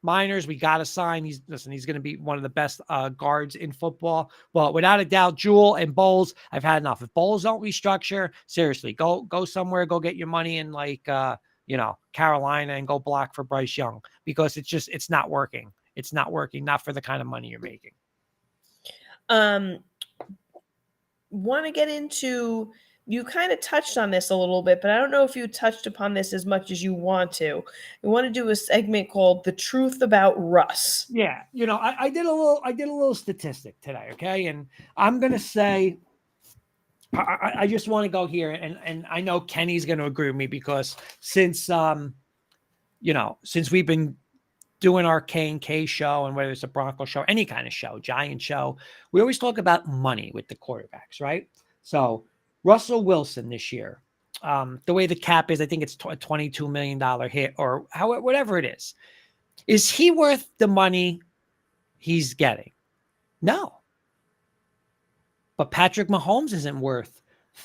Speaker 2: Miners, we got to sign. He's going to be one of the best guards in football. But without a doubt, Jewell and Bowles, I've had enough. If Bowles don't restructure, seriously, go somewhere, go get your money in Carolina and go block for Bryce Young, because it's not working. It's not working, not for the kind of money you're making.
Speaker 1: Want to get into, you kind of touched on this a little bit, but I don't know if you touched upon this as much as you want to. We want to do a segment called "The Truth About Russ."
Speaker 2: Yeah, I did a little statistic today, okay, and I'm gonna say, I just want to go here, and I know Kenny's going to agree with me, because since we've been doing our K&K show, and whether it's a Bronco show, any kind of show, Giant show, we always talk about money with the quarterbacks, right? So Russell Wilson this year, the way the cap is, I think it's a $22 million hit, or whatever it is. Is he worth the money he's getting? No. But Patrick Mahomes isn't worth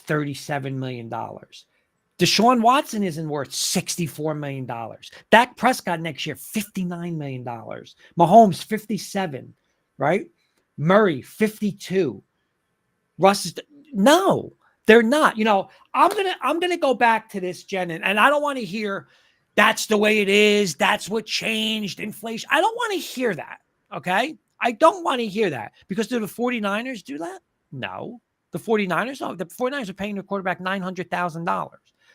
Speaker 2: $37 million. Deshaun Watson isn't worth $64 million. Dak Prescott next year, $59 million. Mahomes, $57, right? Murray, $52. Russ, no, they're not. I'm gonna go back to this, Jen, and I don't want to hear that's the way it is. That's what changed, inflation. I don't want to hear that, okay? I don't want to hear that, because do the 49ers do that? No. The 49ers are paying their quarterback $900,000.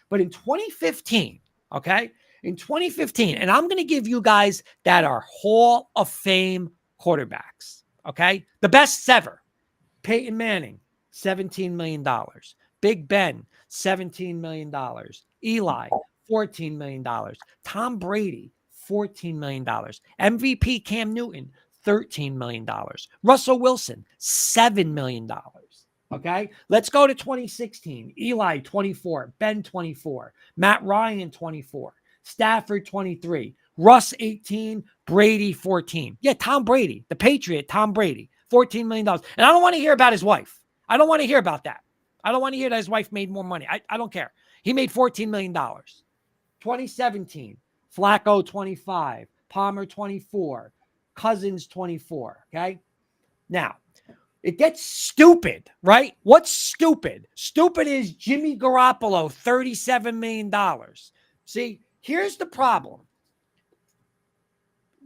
Speaker 2: But in 2015, okay, and I'm going to give you guys that are Hall of Fame quarterbacks, okay? The best ever. Peyton Manning, $17 million. Big Ben, $17 million. Eli, $14 million. Tom Brady, $14 million. MVP Cam Newton, $13 million. Russell Wilson, $7 million. Okay, let's go to 2016. Eli, 24. Ben, 24. Matt Ryan, 24. Stafford, 23. Russ, 18. Brady, 14. Yeah, Tom Brady, the Patriot, Tom Brady, $14 million. And I don't want to hear about his wife. I don't want to hear about that. I don't want to hear that his wife made more money. I don't care. He made $14 million. 2017, Flacco, 25. Palmer, 24. Cousins, 24. Okay, now, it gets stupid, right? What's stupid? Stupid is Jimmy Garoppolo, $37 million. See, here's the problem.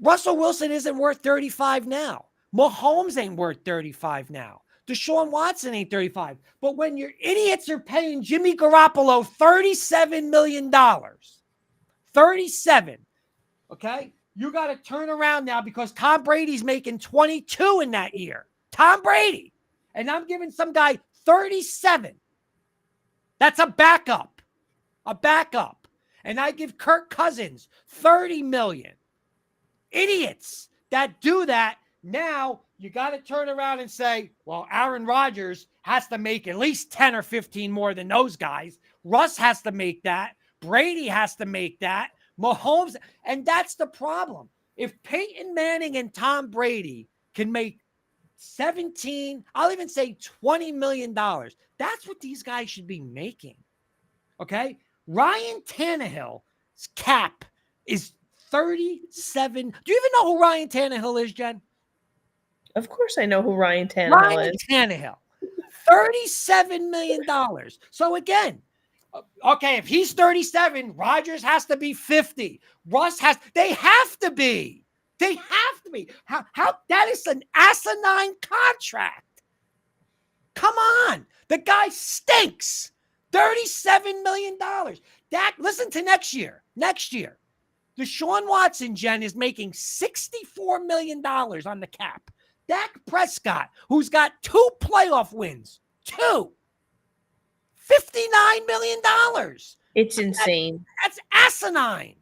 Speaker 2: Russell Wilson isn't worth 35 now. Mahomes ain't worth 35 now. Deshaun Watson ain't 35. But when your idiots are paying Jimmy Garoppolo $37 million, 37, okay? You got to turn around now, because Tom Brady's making 22 in that year. Tom Brady. And I'm giving some guy 37. That's a backup. And I give Kirk Cousins 30 million. Idiots that do that. Now you got to turn around and say, well, Aaron Rodgers has to make at least 10 or 15 more than those guys. Russ has to make that. Brady has to make that. Mahomes. And that's the problem. If Peyton Manning and Tom Brady can make 17, I'll even say $20 million. That's what these guys should be making. Okay? Ryan Tannehill's cap is 37. Do you even know who Ryan Tannehill is, Jen?
Speaker 1: Of course I know who Ryan Tannehill is.
Speaker 2: Tannehill. $37 million. So again, okay, if he's 37, Rodgers has to be 50. They have to be. How that is an asinine contract. Come on. The guy stinks. $37 million. Dak, listen to next year. Deshaun Watson, Jen, is making $64 million on the cap. Dak Prescott, who's got 2 playoff wins, $59 million.
Speaker 1: It's insane.
Speaker 2: That's asinine.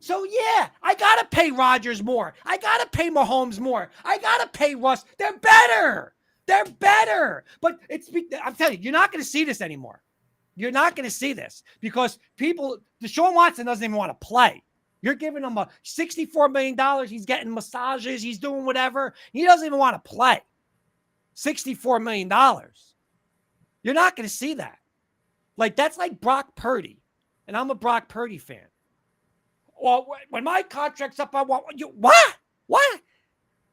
Speaker 2: So, yeah, I got to pay Rodgers more. I got to pay Mahomes more. I got to pay Russ. They're better. They're better. But I'm telling you, you're not going to see this anymore. You're not going to see this because Deshaun Watson doesn't even want to play. You're giving him a $64 million. He's getting massages. He's doing whatever. He doesn't even want to play. $64 million. You're not going to see that. Like, that's like Brock Purdy. And I'm a Brock Purdy fan. Well, when my contract's up, I want you. What? What?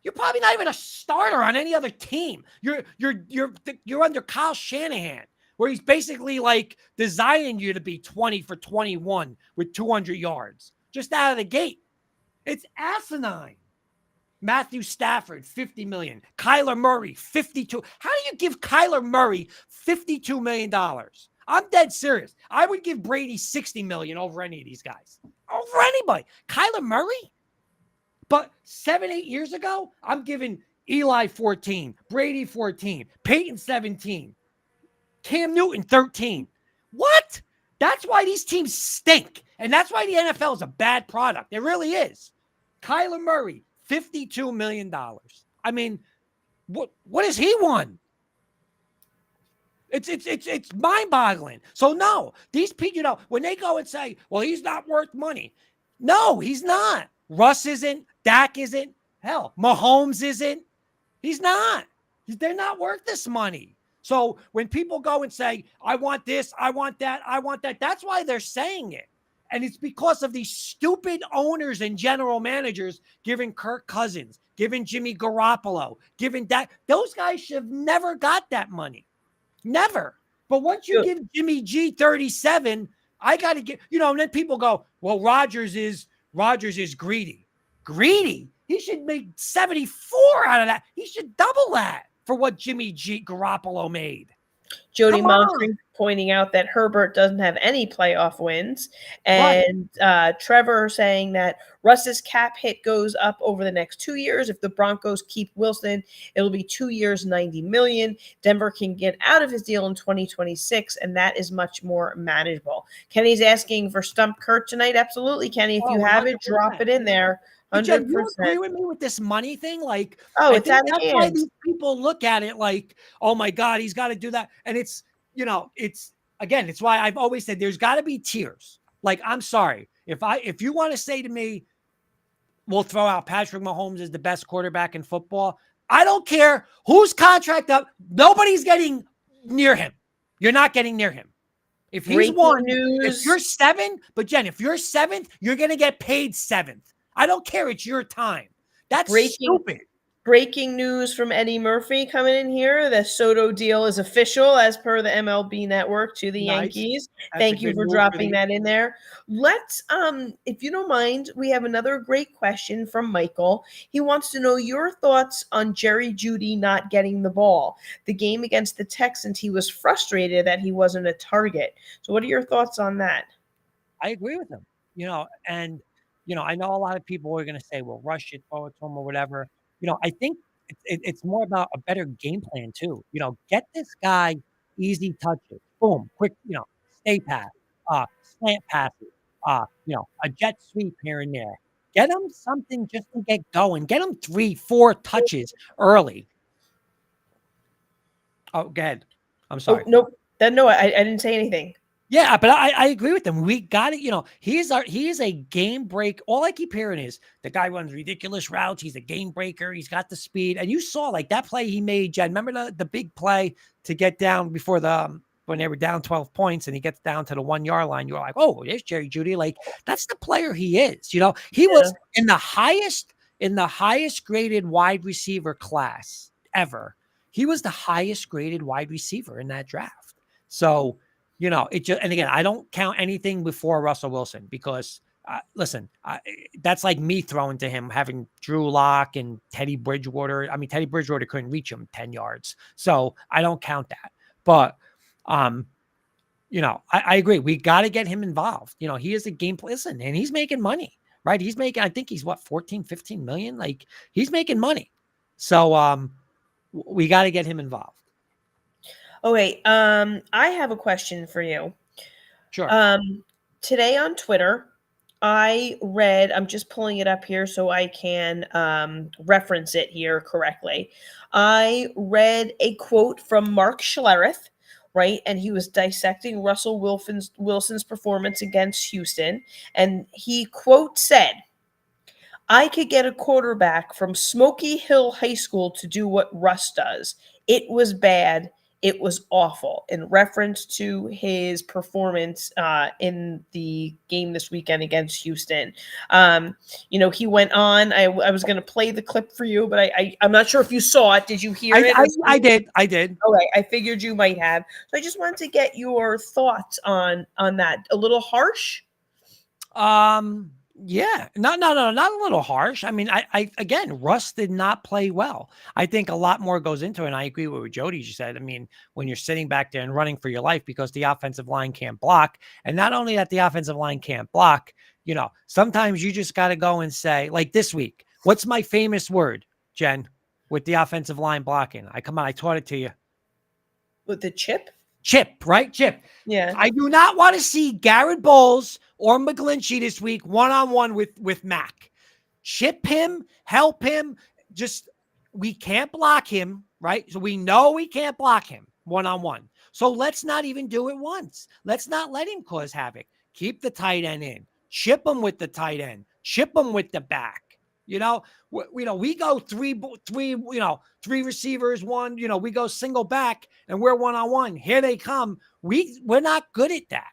Speaker 2: You're probably not even a starter on any other team. You're under Kyle Shanahan, where he's basically like designing you to be 20 for 21 with 200 yards just out of the gate. It's asinine. Matthew Stafford, $50 million. Kyler Murray, $52. How do you give Kyler Murray $52 million? I'm dead serious. I would give Brady $60 million over any of these guys. Over anybody. Kyler Murray? But 7-8 years ago, I'm giving Eli 14, Brady 14, Payton 17, Cam Newton 13. What? That's why these teams stink. And that's why the NFL is a bad product. It really is. Kyler Murray, $52 million. I mean, what has he won? It's mind-boggling. So no, these people, when they go and say, well, he's not worth money. No, he's not. Russ isn't. Dak isn't. Hell, Mahomes isn't. He's not. They're not worth this money. So when people go and say, I want this, I want that, that's why they're saying it. And it's because of these stupid owners and general managers giving Kirk Cousins, giving Jimmy Garoppolo, giving that. Those guys should have never got that money. Never. But once you give Jimmy G 37, I got to get, and then people go, well, Rodgers is greedy. Greedy? He should make 74 out of that. He should double that for what Jimmy G Garoppolo made.
Speaker 1: Jody Monstering pointing out that Herbert doesn't have any playoff wins. And Trevor saying that Russ's cap hit goes up over the next 2 years. If the Broncos keep Wilson, it'll be 2 years, $90 million. Denver can get out of his deal in 2026, and that is much more manageable. Kenny's asking for Stump Kurt tonight. Absolutely, Kenny. If you have 100%. It, drop it in there. 100%.
Speaker 2: Jen, you agree with me with this money thing? Like,
Speaker 1: it's out of
Speaker 2: that's
Speaker 1: hand.
Speaker 2: why these people look at it like, oh my God, he's got to do that. And it's, it's why I've always said there's got to be tiers. Like, I'm sorry. If you want to say to me, we'll throw out Patrick Mahomes as the best quarterback in football, I don't care whose contract up. Nobody's getting near him. You're not getting near him. If he's one, if you're 7, but Jen, if you're 7th, you're going to get paid 7th. I don't care. It's your time. That's stupid.
Speaker 1: Breaking news from Eddie Murphy coming in here. The Soto deal is official as per the MLB network to the Yankees. Thank you for dropping that in there. Let's, if you don't mind, we have another great question from Michael. He wants to know your thoughts on Jerry Jeudy not getting the ball. The game against the Texans, he was frustrated that he wasn't a target. So what are your thoughts on that?
Speaker 2: I agree with him, and I know a lot of people are going to say, well, rush it, throw it to him or whatever. I think it's more about a better game plan too. Get this guy easy touches, boom, quick, stay pass, slant passes, a jet sweep here and there. Get him something just to get going. Get him 3-4 touches early. Oh, go ahead. I'm sorry.
Speaker 1: Oh, no, I didn't say anything.
Speaker 2: Yeah, but I agree with them. We got it. He is a game break. All I keep hearing is the guy runs ridiculous routes. He's a game breaker. He's got the speed. And you saw like that play he made, Jen. Remember the big play to get down before when they were down 12 points and he gets down to the 1 yard line. You're like, oh, there's Jerry Jeudy. Like that's the player he is. He was in the highest graded wide receiver class ever. He was the highest graded wide receiver in that draft. So. And again, I don't count anything before Russell Wilson because, that's like me throwing to him, having Drew Lock and Teddy Bridgewater. I mean, Teddy Bridgewater couldn't reach him 10 yards. So I don't count that. But, I agree. We got to get him involved. He is a game player. Listen, and he's making money, right? He's making, I think he's 14, 15 million. Like he's making money. So we got to get him involved.
Speaker 1: Okay, I have a question for you.
Speaker 2: Sure.
Speaker 1: Today on Twitter, I'm just pulling it up here so I can reference it here correctly. I read a quote from Mark Schlereth, right? And he was dissecting Russell Wilson's performance against Houston. And he, quote, said, I could get a quarterback from Smoky Hill High School to do what Russ does. It was bad. It was awful, in reference to his performance in the game this weekend against Houston. He went on. I was going to play the clip for you, but I'm not sure if you saw it. Did you hear it?
Speaker 2: I did.
Speaker 1: Okay, I figured you might have. So I just wanted to get your thoughts on that. A little harsh?
Speaker 2: Yeah, not a little harsh. I mean, I again, Russ did not play well. I think a lot more goes into it. And I agree with what Jody just said. I mean, when you're sitting back there and running for your life because the offensive line can't block, and not only that the offensive line can't block, sometimes you just got to go and say, like this week, what's my famous word, Jen, with the offensive line blocking? I taught it to you.
Speaker 1: With the chip?
Speaker 2: Chip, right? Chip.
Speaker 1: Yeah.
Speaker 2: I do not want to see Garrett Bowles or McGlinchey this week one-on-one with Mac. Chip him, help him. We can't block him, right? So we know we can't block him one-on-one. So let's not even do it once. Let's not let him cause havoc. Keep the tight end in. Chip him with the tight end. Chip him with the back. We go three receivers, one, we go single back and we're one-on-one. Here they come. We're not good at that.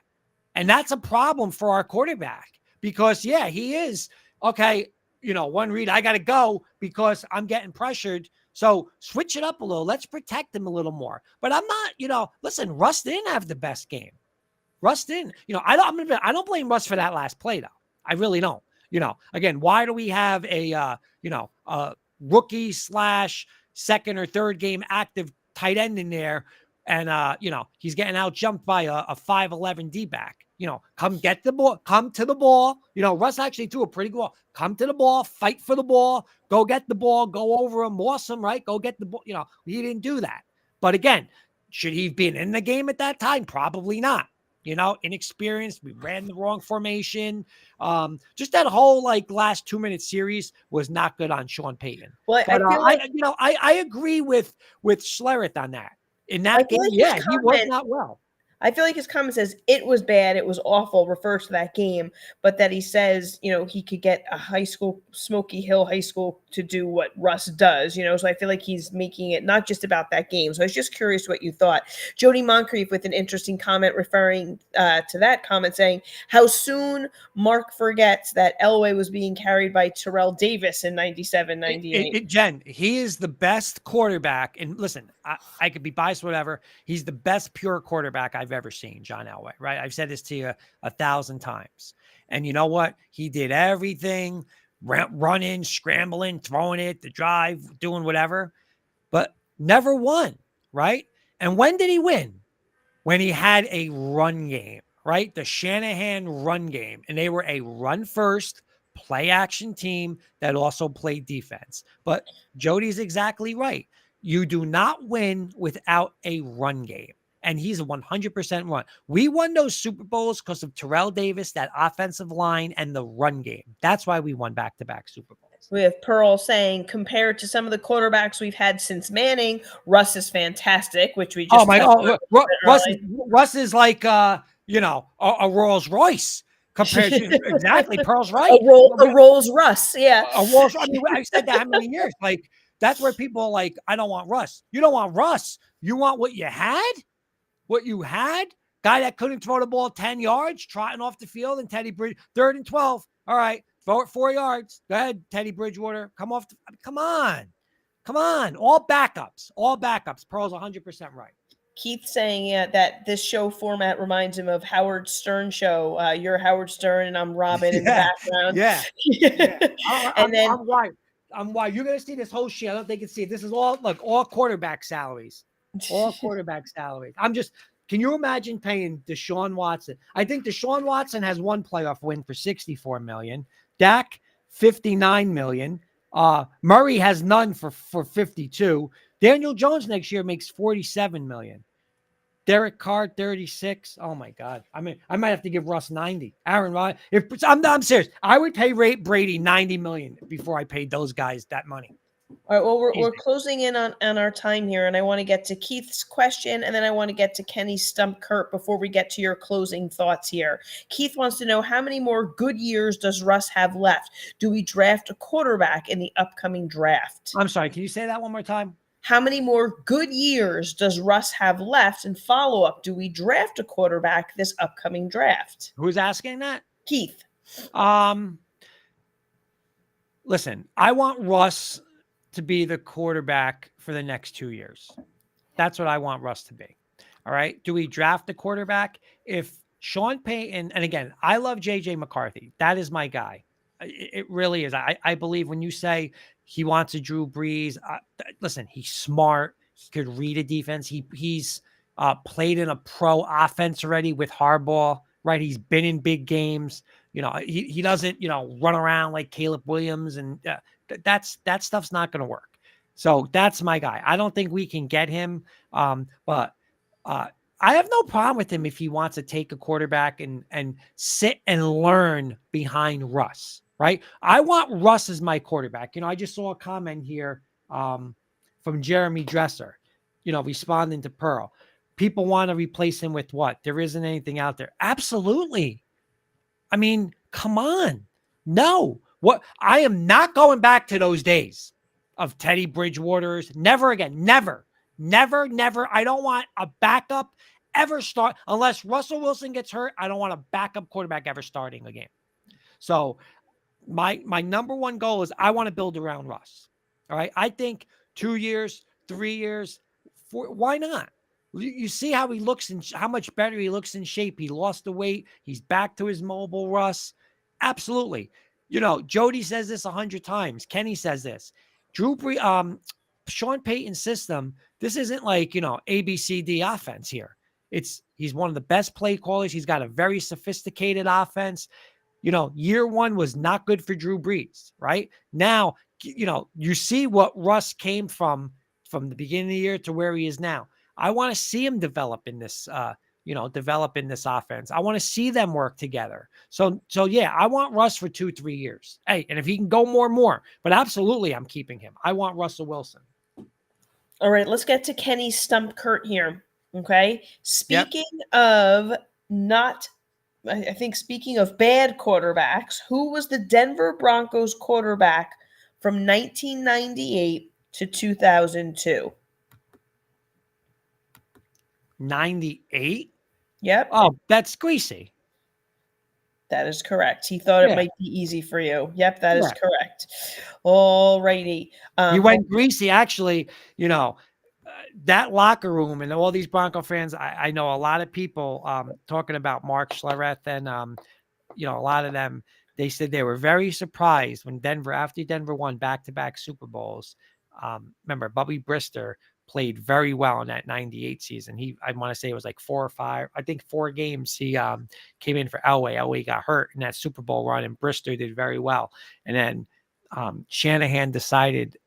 Speaker 2: And that's a problem for our quarterback because, yeah, he is. Okay, one read, I got to go because I'm getting pressured. So switch it up a little. Let's protect him a little more. But I'm not, listen, Russ didn't have the best game. Russ didn't. I don't blame Russ for that last play, though. I really don't. Again, why do we have a rookie / second or third game active tight end in there? And, he's getting out jumped by a 5'11" D-back. Come get the ball, come to the ball. Russ actually threw a pretty good ball. Come to the ball, fight for the ball, go get the ball, go over him. Awesome, right? Go get the ball. He didn't do that. But again, should he have been in the game at that time? Probably not. Inexperienced. We ran the wrong formation. Just that whole last 2-minute series was not good on Sean Payton.
Speaker 1: Well,
Speaker 2: but,
Speaker 1: I feel like
Speaker 2: I agree with Schlereth on that. In that game, he was not well.
Speaker 1: I feel like his comment says it was bad, it was awful, refers to that game, but that he says, he could get a Smoky Hill High School to do what Russ does, so I feel like he's making it not just about that game. So I was just curious what you thought. Jody Moncrief with an interesting comment referring to that comment saying, how soon Mark forgets that Elway was being carried by Terrell Davis in 97, 98.
Speaker 2: Jen, he is the best quarterback. And listen, I could be biased, whatever. He's the best pure quarterback I've ever seen, John Elway, right? I've said this to you 1,000 times. And you know what? He did everything, running, scrambling, throwing it, the drive, doing whatever, but never won, right? And when did he win? When he had a run game, right? The Shanahan run game. And they were a run first, play action team that also played defense. But Jody's exactly right. You do not win without a run game. And he's a 100% run. We won those Super Bowls because of Terrell Davis, that offensive line, and the run game. That's why we won back-to-back Super Bowls.
Speaker 1: We have Pearl saying, compared to some of the quarterbacks we've had since Manning, Russ is fantastic, which we just
Speaker 2: Russ is like a Rolls Royce compared to exactly. Pearl's right.
Speaker 1: A Rolls Russ, yeah.
Speaker 2: A Rolls. I mean, I said that how many years? That's where people are like, I don't want Russ. You don't want Russ. You want what you had. What you had, guy that couldn't throw the ball 10 yards, trotting off the field, and Teddy Bridge, 3rd and 12. All right, throw it 4 yards. Go ahead, Teddy Bridgewater. Come on. All backups. Pearl's 100% right.
Speaker 1: Keith saying that this show format reminds him of Howard Stern show. You're Howard Stern and I'm Robin in the background.
Speaker 2: Yeah. I'm why you're gonna see this whole shit. I don't think you can see it. This is all quarterback salaries. All quarterback salaries. Can you imagine paying Deshaun Watson? I think Deshaun Watson has one playoff win for $64 million. Dak, $59 million. Murray has none for $52. Daniel Jones next year makes $47 million. Derek Carr, 36. Oh my God. I mean, I might have to give Russ 90. Aaron Rodgers. If I'm serious, I would pay Brady 90 million before I paid those guys that money.
Speaker 1: All right, well, we're closing in on our time here, and I want to get to Keith's question, and then I want to get to Kenny's Stump Kurt before we get to your closing thoughts here. Keith wants to know, how many more good years does Russ have left? Do we draft a quarterback in the upcoming draft?
Speaker 2: I'm sorry, can you say that one more time?
Speaker 1: How many more good years does Russ have left? And follow-up, do we draft a quarterback this upcoming draft?
Speaker 2: Who's asking that?
Speaker 1: Keith.
Speaker 2: Listen, I want Russ to be the quarterback for the next 2 years. That's what I want Russ to be. All right. Do we draft a quarterback? If Sean Payton, and again, I love JJ McCarthy. That is my guy. It really is. I believe when you say he wants a Drew Brees, listen, he's smart. He could read a defense. He's played in a pro offense already with Harbaugh, right? He's been in big games. You know, he doesn't, run around like Caleb Williams, and that stuff's not going to work. So that's my guy. I don't think we can get him. But I have no problem with him if he wants to take a quarterback and sit and learn behind Russ, right? I want Russ as my quarterback. I just saw a comment here from Jeremy Dresser, responding to Pearl. People want to replace him with what? There isn't anything out there. Absolutely. I mean, come on. No. What? I am not going back to those days of Teddy Bridgewater's. Never again. Never. I don't want a backup ever start unless Russell Wilson gets hurt. I don't want a backup quarterback ever starting a game. So my number one goal is I want to build around Russ. All right. I think 2 years, 3 years, why not? You see how he looks and how much better he looks in shape. He lost the weight. He's back to his mobile Russ. Absolutely. Jody says this 100 times. Kenny says this. Drew Brees, Sean Payton's system, this isn't like, ABCD offense here. He's one of the best play callers. He's got a very sophisticated offense. Year one was not good for Drew Brees, right? Now, you see what Russ came from the beginning of the year to where he is now. I want to see him develop in this offense. I want to see them work together. So yeah, I want Russ for 2-3 years. Hey, and if he can go more, but absolutely, I'm keeping him. I want Russell Wilson.
Speaker 1: All right, let's get to Kenny's Stump Kurt here. Okay. Speaking of bad quarterbacks, who was the Denver Broncos quarterback from 1998 to 2002?
Speaker 2: 98?
Speaker 1: Yep.
Speaker 2: Oh, that's Greasy.
Speaker 1: That is correct. He thought it might be easy for you. Yep, that is correct. All righty.
Speaker 2: You went Greasy. Actually, that locker room and all these Bronco fans, I know a lot of people talking about Mark Schlereth and, a lot of them, they said they were very surprised when after Denver won back-to-back Super Bowls. Remember, Bubby Brister played very well in that 98 season. I want to say it was like 4 or 5, I think 4 games. He came in for Elway. Elway got hurt in that Super Bowl run, and Brister did very well. And then Shanahan decided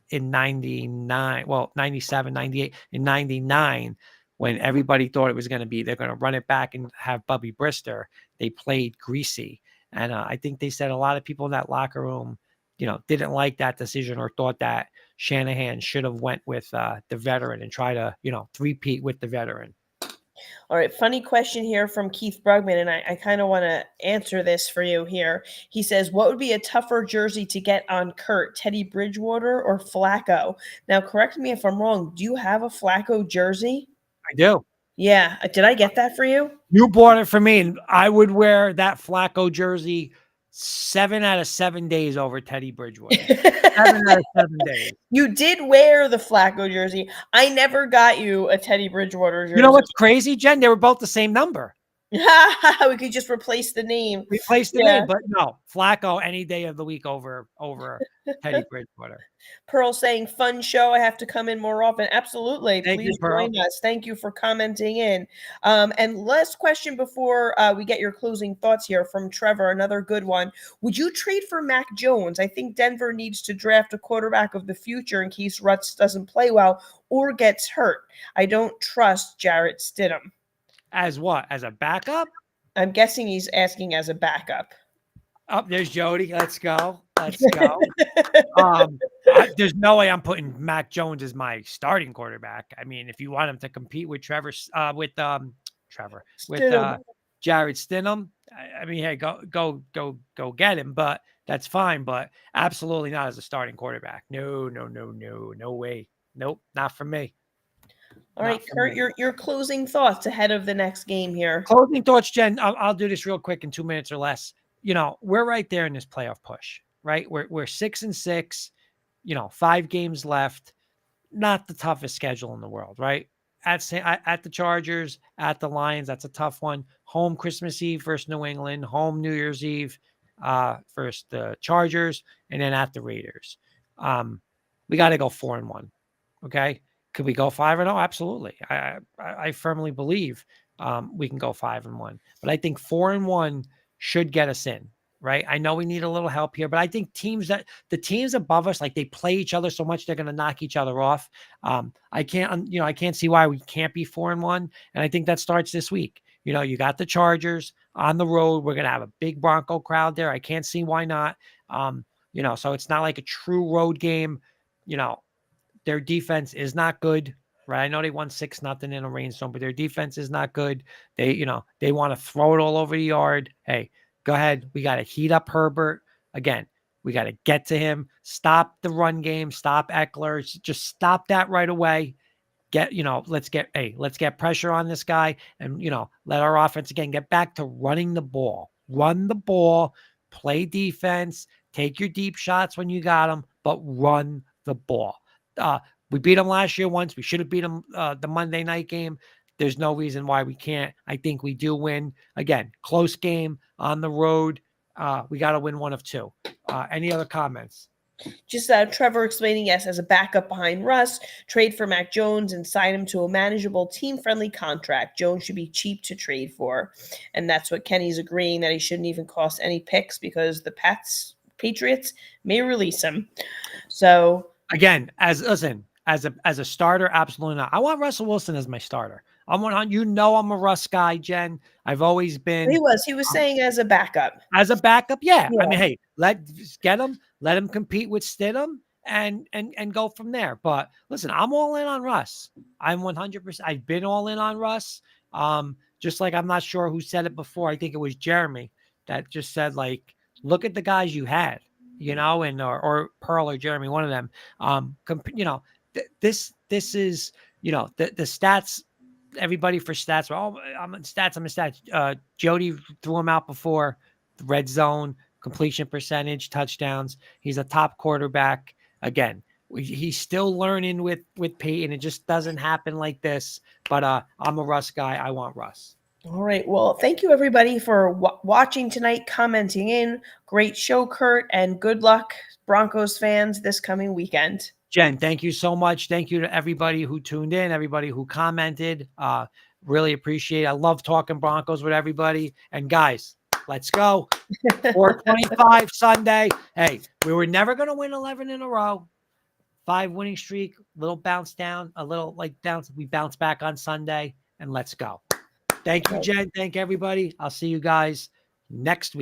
Speaker 2: in 97, 98, in 99, when everybody thought it was going to be, they're going to run it back and have Bubby Brister, they played Greasy. And I think they said a lot of people in that locker room, didn't like that decision or thought that Shanahan should have went with the veteran and try to, three-peat with the veteran.
Speaker 1: All right, funny question here from Keith Brugman, and I kind of want to answer this for you here. He says, what would be a tougher jersey to get on Kurt, Teddy Bridgewater or Flacco? Now, correct me if I'm wrong. Do you have a Flacco jersey?
Speaker 2: I do.
Speaker 1: Yeah. Did I get that for you?
Speaker 2: You bought it for me, and I would wear that Flacco jersey 7 out of 7 days over Teddy Bridgewater. 7 out of 7 days.
Speaker 1: You did wear the Flacco jersey. I never got you a Teddy Bridgewater jersey.
Speaker 2: You know what's crazy, Jen? They were both the same number.
Speaker 1: We could just replace the name.
Speaker 2: Replace the
Speaker 1: Yeah.
Speaker 2: name, but no, Flacco any day of the week over Teddy Bridgewater.
Speaker 1: Pearl saying, fun show. I have to come in more often. Absolutely.
Speaker 2: Thank you,
Speaker 1: Please
Speaker 2: Pearl.
Speaker 1: join us. Thank you for commenting in. And last question before we get your closing thoughts here from Trevor, another good one. Would you trade for Mac Jones? I think Denver needs to draft a quarterback of the future in case Russ doesn't play well or gets hurt. I don't trust Jarrett Stidham.
Speaker 2: As what? As a backup?
Speaker 1: I'm guessing he's asking as a backup.
Speaker 2: Oh, there's Jody. Let's go. Let's go. There's no way I'm putting Mac Jones as my starting quarterback. I mean, if you want him to compete with Trevor, with Jarrett Stidham, I mean, hey, go get him. But that's fine. But absolutely not as a starting quarterback. No way. Nope, not for me.
Speaker 1: All right, Kurt, your closing thoughts ahead of the next game here.
Speaker 2: Closing thoughts, Jen. I'll do this real quick in 2 minutes or less. We're right there in this playoff push, right? We're 6-6, 5 games left. Not the toughest schedule in the world, right? At the Chargers, at the Lions, that's a tough one. Home Christmas Eve versus New England, home New Year's Eve versus the Chargers, and then at the Raiders. We got to go 4-1. Okay. Could we go 5-0? Absolutely. I firmly believe we can go 5-1, but I think 4-1 should get us in, right? I know we need a little help here, but I think the teams above us, like they play each other so much, they're going to knock each other off. I can't see why we can't be 4-1. And I think that starts this week. You got the Chargers on the road. We're going to have a big Bronco crowd there. I can't see why not. So it's not like a true road game. Their defense is not good, right? I know they won 6-0 in a rainstorm, but their defense is not good. They want to throw it all over the yard. Hey, go ahead. We got to heat up Herbert. Again, we got to get to him. Stop the run game. Stop Eckler. Just stop that right away. Let's get pressure on this guy and, let our offense again get back to running the ball. Run the ball, play defense, take your deep shots when you got them, but run the ball. We beat them last year once. We should have beat them the Monday night game. There's no reason why we can't. I think we do win. Again, close game on the road. We got to win one of 2. Any other comments?
Speaker 1: Just Trevor explaining, yes, as a backup behind Russ, trade for Mac Jones and sign him to a manageable, team-friendly contract. Jones should be cheap to trade for. And that's what Kenny's agreeing, that he shouldn't even cost any picks because the Patriots may release him. So
Speaker 2: again, as a starter, absolutely not. I want Russell Wilson as my starter. I'm a Russ guy, Jen. I've always been.
Speaker 1: He was saying as a backup.
Speaker 2: As a backup, yeah.
Speaker 1: Yeah.
Speaker 2: I mean, hey, let's get him. Let him compete with Stidham and go from there. But listen, I'm all in on Russ. I'm 100%. I've been all in on Russ. Just like I'm not sure who said it before. I think it was Jeremy that just said, like, look at the guys you had. Or Pearl or Jeremy, one of them. This is, the stats. Everybody for stats. I'm in stats. Jody threw him out before. The red zone, completion percentage, touchdowns. He's a top quarterback. Again, he's still learning with Payton. It just doesn't happen like this. But I'm a Russ guy. I want Russ.
Speaker 1: All right. Well, thank you, everybody, for watching tonight, commenting in. Great show, Kurt, and good luck, Broncos fans, this coming weekend.
Speaker 2: Jen, thank you so much. Thank you to everybody who tuned in, everybody who commented. Really appreciate it. I love talking Broncos with everybody. And guys, let's go. 425 Sunday. Hey, we were never going to win 11 in a row. 5 winning streak, little bounce down, a little bounce. We bounce back on Sunday, and let's go. Thank you, Jen. Thank everybody. I'll see you guys next week.